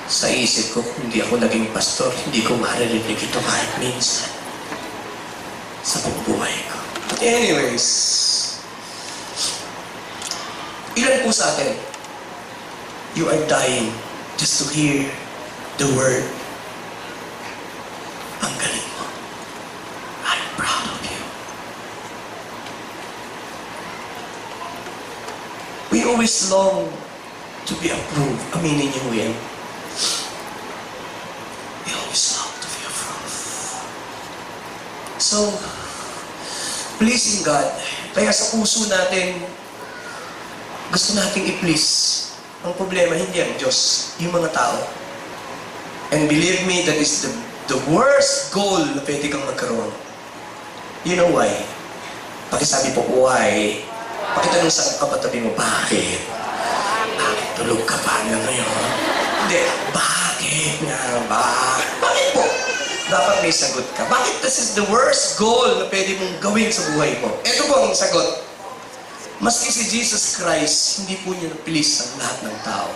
Sa isip ko, kung hindi ako naging pastor, hindi ko maririnig ito kahit minsan sa buhay ko. But anyways, ilan po sa atin, you are dying just to hear the word, ang galing mo. I'm proud of you. We always long to be approved. Aminin niyo yan. We always long to be approved. So, pleasing God. Kaya sa puso natin, gusto nating i-please. Ang problema, hindi ang Diyos, yung mga tao. And believe me, that is the worst goal na pwede kang magkaroon. You know why? Pakisabi po, why? Pakitanong sa kapatabi mo, bakit? Bakit tulog ka pa na ngayon? Hindi, bakit nga ba? Bakit po? Dapat may sagot ka. Bakit this is the worst goal na pwede mong gawin sa buhay mo? Ito po ang sagot. Maski si Jesus Christ, hindi po niya napilis ang lahat ng tao.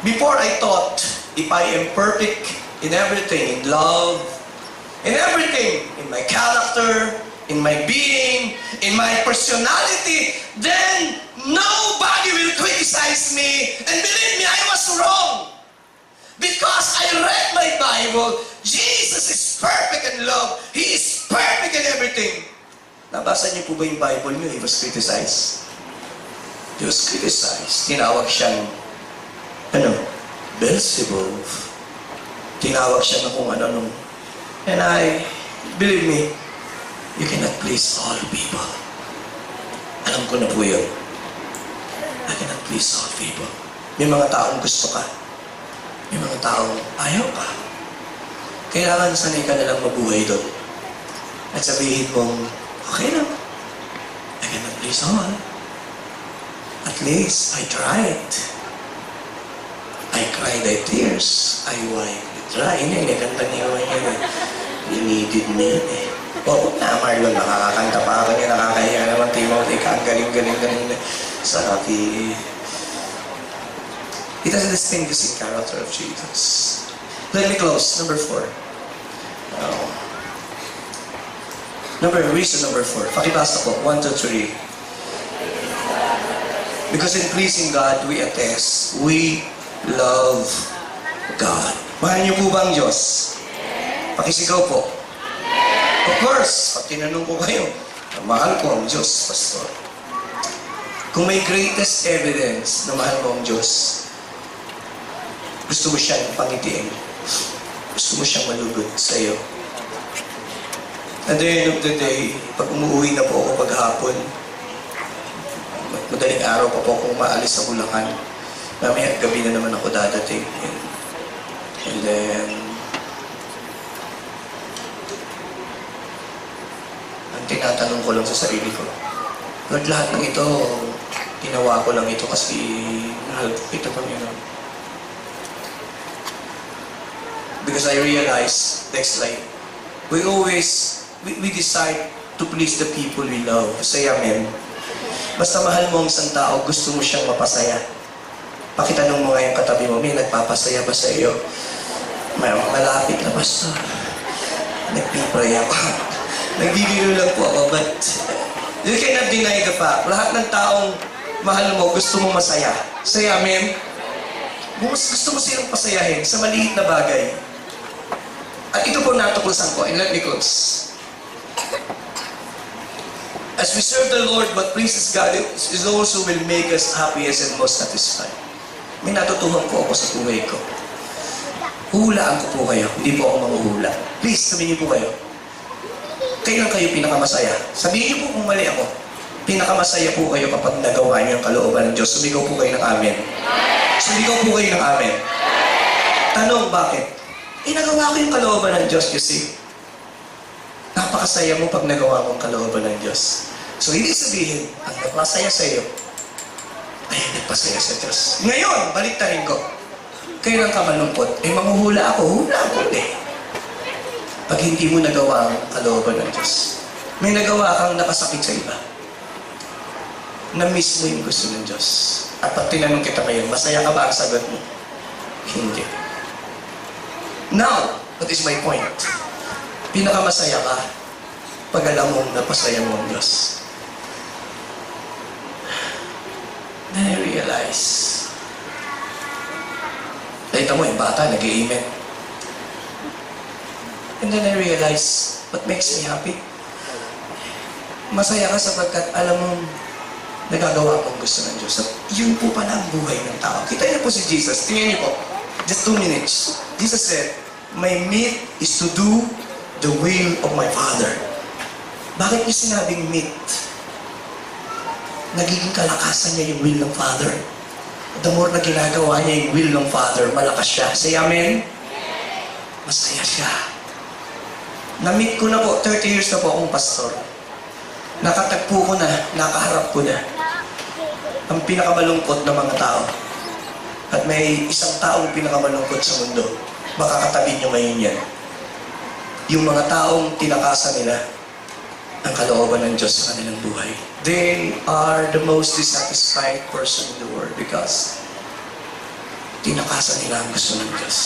Before I thought, if I am perfect in everything, in love, in everything, in my character, in my being, in my personality, then nobody will criticize me. And believe me, I was wrong. Because I read my Bible, Jesus is perfect in love. He is perfect in everything. Nabasa niyo po ba yung Bible niyo? He was criticized. He was criticized. Tinawag siyang, Beelzebub. Tinawag siya na kung ano. And believe me, you cannot please all people. Alam ko na po yun. I cannot please all people. May mga taong gusto ka. May mga taong ayaw ka. Kailangan sanay ka nalang mabuhay doon. At sabihin mong, okay lang. I cannot please all. At least, I tried. I cried my tears. I wiped the dry. Hindi, kanta niya yan. You needed me yan eh. Oo na, Marlon, nakakakanta pa ako niya, nakakahiya naman, Timothy, ang galing-galing sa Rocky. It has a distinguishing character of Jesus. Let me close. Number 4. Reason number 4. Pakibasa ko. 1, 2, 3. Because in pleasing God, we attest, we love God. Mahal niyo po ba ang Diyos? Pakisigaw po. Of course, pag tinanong ko kayo, mahal ko ang Diyos, Pastor. Kung may greatest evidence na mahal mo ang Diyos, gusto mo siyang pangitiin. Gusto mo siyang malugod sa iyo. At the end of the day, pag umuwi na po ako paghapon, madaling araw pa po akong maalis sa Bulacan. Mamaya gabi na naman ako dadating. And then, ang tinatanong ko lang sa sarili ko, Lord, lahat ng ito, ginawa ko lang ito kasi mahal ko ito, Panginoon. Because I realize, next slide, we decide to please the people we love. Say amen. Basta mahal mo ang isang tao, gusto mo siyang mapasaya. Pakitanong mo nga yung katabi mo, may nagpapasaya ba sa iyo? May malapit na, Pastor. Nagpipray ako. Nagbibiro lang po ako, but you cannot deny the fact. Lahat ng taong mahal mo, gusto mo masaya. Say amen. Gusto mo silang pasayahin sa maliit na bagay. At ito po natuklasan ko, and let me close. As we serve the Lord, what pleases God is also will make us happiest and most satisfied. May natutuhan po ako sa buhay ko. Huhulaan ko po kayo, hindi po ako manghuhula. Please, sabihin niyo po kayo. Kailan kayo pinakamasaya? Sabihin niyo po kung mali ako. Pinakamasaya po kayo kapag nagawa niyo ang kalooban ng Diyos. Sumigaw po kayo ng amen. Sumigaw po kayo ng amen. Tanong, bakit? Nagawa ko yung kalooban ng Diyos, you see. Napakasaya mo pag nagawa mo ang kalooban ng Diyos. So, hindi sabihin, ang nagpasaya sa iyo, ay nagpasaya sa Diyos. Ngayon, baliktarin ko. Kailan ka malungkot? Manghuhula ako. Hula ako eh. Pag hindi mo nagawa ang kalooban ng Diyos. May nagawa kang nakasakit sa iba. Na-miss mo yung gusto ng Diyos. At pag tinanong kita ngayon, masaya ka ba ang sagot mo? Hindi. Now, what is my point? Pinakamasaya ka pag alam mong napasaya mo ang Diyos. Then I realize, nakita mo yung bata, nag-i-amen. And then I realize, what makes me happy? Masaya ka sapagkat alam mong nagagawa mong gusto ng Diyos. Yun po pala ang buhay ng tao. Kita niyo po si Jesus. Tingnan niyo po. Just 2 minutes. Jesus said, my meat is to do the will of my Father. Bakit niyo sinabing meat? Nagiging kalakasan niya yung will ng Father. The more na ginagawa niya yung will ng Father, malakas siya. Say amen? Masaya siya. Na-meet ko na po, 30 years na po akong pastor. Nakatagpo ko na, nakaharap ko na ang pinakamalungkot na mga tao. At may isang taong pinakamalungkot sa mundo. Baka katabi niyo ngayon yan. Yung mga taong tinakasan nila ang kalooban ng Diyos sa kanilang buhay. They are the most dissatisfied person in the world because tinakasan nila ang gusto ng Diyos.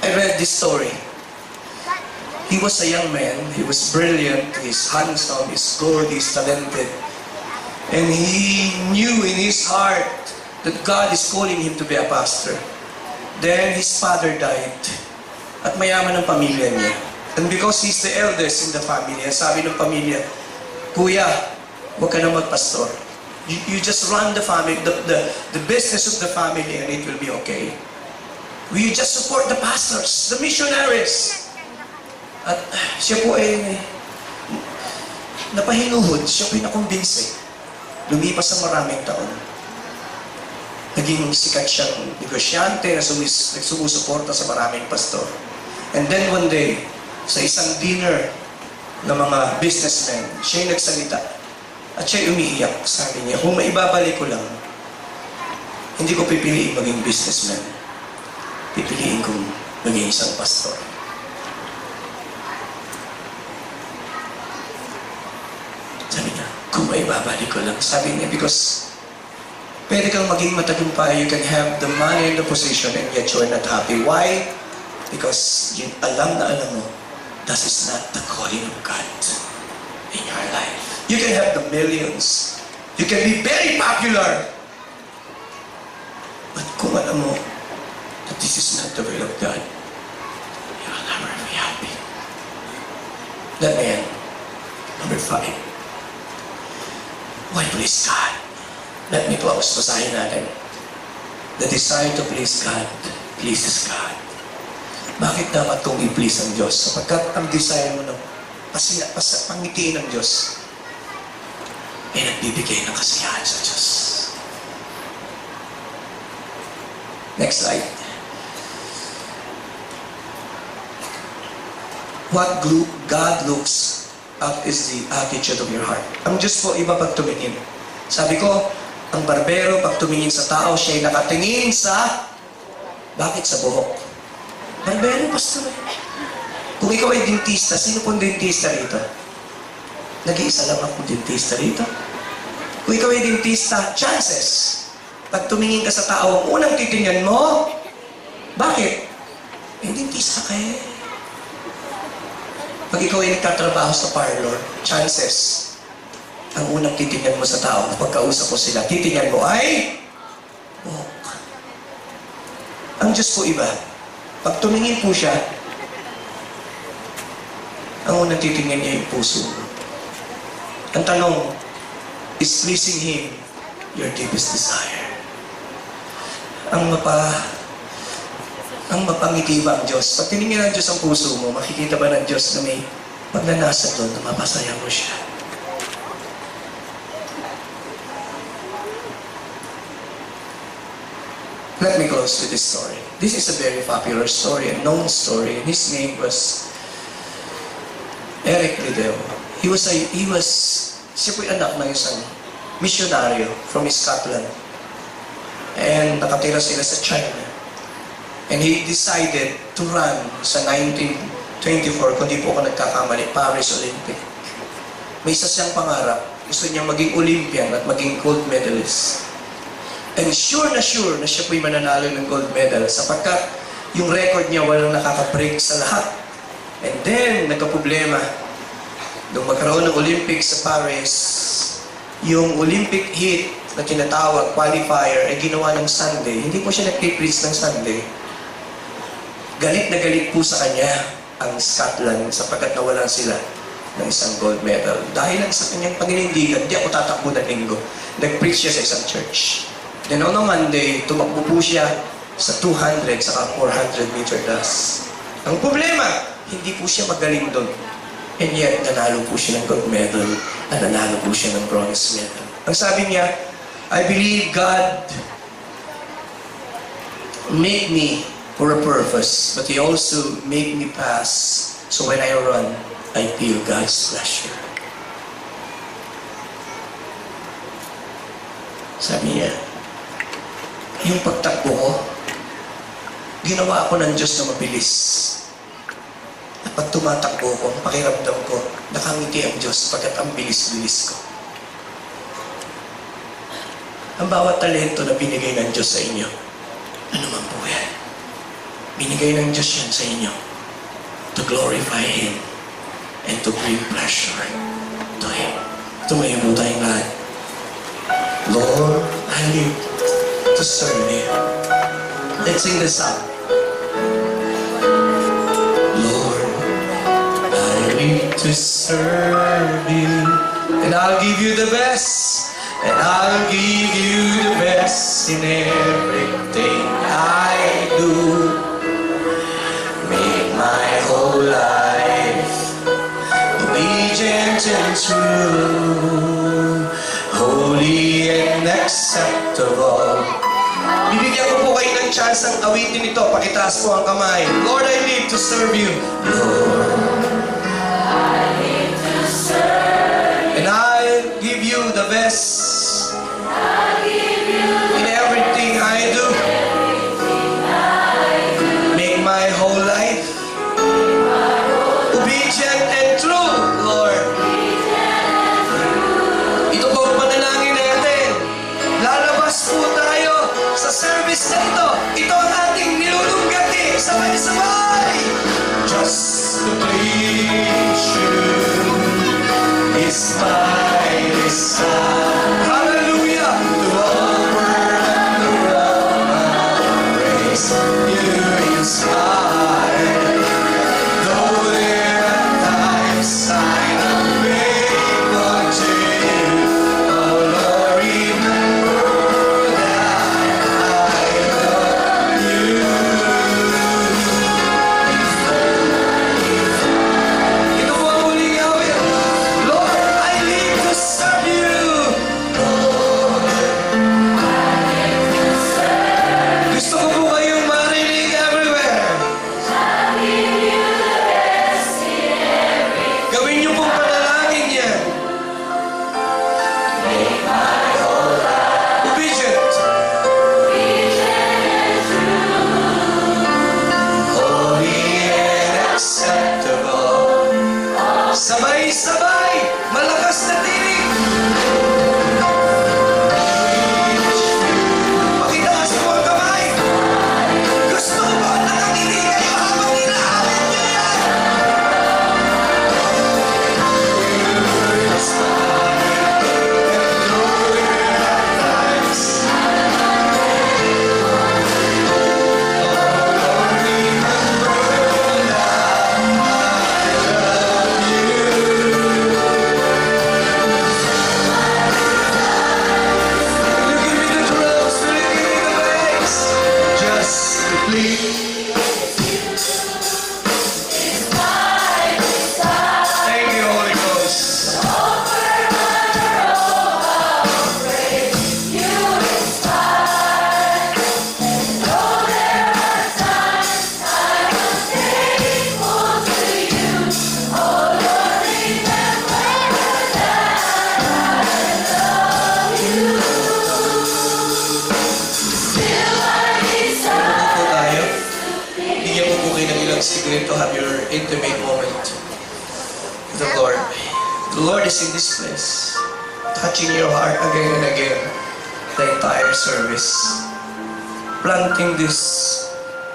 I read this story. He was a young man. He was brilliant. He's handsome. He's good. He's talented. And he knew in his heart that God is calling him to be a pastor. Then his father died. At mayaman ang pamilya niya. And because he's the eldest in the family, sabi ng pamilya, Kuya, huwag ka na magpastor. You just run the family, the business of the family, and it will be okay. Will you just support the pastors, the missionaries? At siya po ay napahinuhod, siya po ay nakumbinsi. Lumipas sa maraming taon. Naging sikat siyang negosyante na sumusuporta sa maraming pastor. And then one day, sa isang dinner ng mga businessmen, siya ay nagsalita. At siya ay umiiyak. Sabi niya, kung maibabalik ko lang, hindi ko pipiliin maging businessman. Pipiliin kong maging isang pastor. Sabi niya, kung maibabalik ko lang. Sabi niya, because pwede kang maging matagumpay, you can have the money and the position, and yet you're not happy. Why? Because alam mo, that is not the calling of God in your life. You can have the millions. You can be very popular. But kung alam mo that this is not the will of God, you will never be happy. Let me end. Number 5. Why please God? Let me close. Basahin natin. The desire to please God pleases God. Bakit dapat kong i-please ang Diyos? Sapagkat ang desire mo ng pangitiin ng Diyos ay nagbibigay ng kasiyahan sa Diyos. Next slide. What God looks at is the attitude of your heart. Ang Diyos po iba pag tumingin. Sabi ko, ang barbero pag tumingin sa tao, siya ay nakatingin sa... Bakit sa buhok? Barbero, pastor. Kung ikaw ay dentista, sino pong dentista rito? Nag-iisa lang akong dentista rito. Kung ikaw ay dentista, chances. Pag tumingin ka sa tao, ang unang titingnan mo, bakit? Eh, dentista ka eh. Pag ikaw ay nagtatrabaho sa parlor, chances, ang unang titingnan mo sa tao, pagkausap mo sila, titingnan mo ay buhok. Ang Diyos po iba. Pag tumingin po siya, ang unang titingnan niya yung puso. Ang tanong, is pleasing Him your deepest desire? Ang mapangiti ba ang Diyos? Pag tiningin ng Diyos ang puso mo, makikita ba ng Diyos na may magnanasa doon na mapasaya mo siya? Let me close with this story. This is a very popular story, a known story. His name was Eric Liddell. Siya po'y anak ng isang misyonaryo from Scotland. And nakatira sila sa China. And he decided to run sa 1924, kung di po ako nagkakamali, Paris Olympic. May isa siyang pangarap. Gusto niyang maging Olympian at maging gold medalist. And sure na siya po'y mananalo ng gold medal sapagkat yung record niya walang nakaka-break sa lahat. And then, nagka-problema. Nung magkaroon ng Olympics sa Paris, yung Olympic heat na tinatawag, qualifier, ay ginawa ng Sunday. Hindi po siya nag-preach ng Sunday. Galit na galit po sa kanya ang Scotland sapagkat nawalan sila ng isang gold medal. Dahil lang sa kanyang paninindigan, di ako tatakbo ng linggo. Nag-preach siya sa isang church. Then on a Monday, tumakbo po siya sa 200 saka 400 meter dash. Ang problema, hindi po siya magaling doon. And yet, nanalo po siya ng gold medal at nanalo po siya ng bronze medal. Ang sabi niya, I believe God made me for a purpose, but He also made me pass. So when I run, I feel God's pleasure. Sabi niya, yung pagtakbo ko, ginawa ako ng Diyos na mabilis. At pag tumatakbo ko, pakiramdam ko, nakangiti ang Diyos pagkat ang bilis-bilis ko. ang bawat talento na binigay ng Diyos sa inyo. Ano man po yan. Binigay ng Diyos yan sa inyo to glorify Him and to bring pleasure to Him. Tumayo mo tayong lahat. Lord, I live to serve You. Let's sing this song. Lord, I live to serve You, and I'll give You the best, and I'll give You the best in everything I do. Make my whole life obedient and true, holy and acceptable. Bibigyan ko po kayo ng chance ang awitin ito. Pakitaas po ang kamay. Lord, I live to serve You. Lord, I live to serve You. And I'll give You the best. I'll give You in everything I do. Make my whole life obedient and true, Lord. Ito po ang panalangin natin. Lalabas po tayo sa service na ito. Ito ang ating nilulunggati. Sabay-sabay. Just to please You is my desire. Hallelujah. To offer and around my praise You inspire. Though there are times I'm unfaithful to You, oh Lord, remember that I love You. Ito po ang huling awit. Lord, I live to serve You. Lord, I live to serve You. Gusto ko po kayong marinig everywhere. Gawin niyo pong panalangin yan. Obedient. Holy and acceptable. Sabay-sabay, malakas na tinig. Pakitaas mo ang kamay. Gusto ko ba nakikinig kayo habang inaawit niyo yan? Thank you, Holy Ghost. Po tayo. Bigyan mo po kayo ng ilang sigrid to have your intimate moment with the Lord. The Lord is in this place, touching your heart again and again, the entire service. Planting this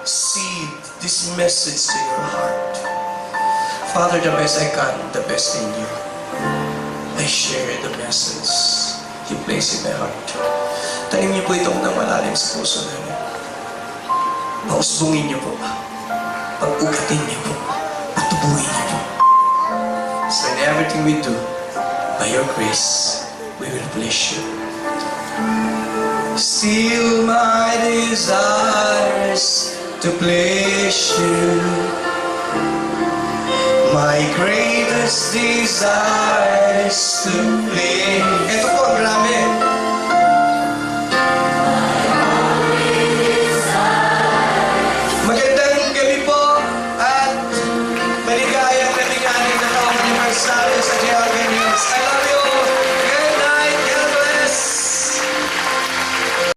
seed, this message to your heart. Father, the best I can, the best in You. I share the message You place in my heart. Tanim niyo po itong nang malalim sa puso namin. Pausbungin niyo po. Pag-ugatin niyo po. Patubuhin niyo po. So in everything we do, by Your grace, we will please You. Still my desires to please You. My greatest desire is to please. Ito po, grabe.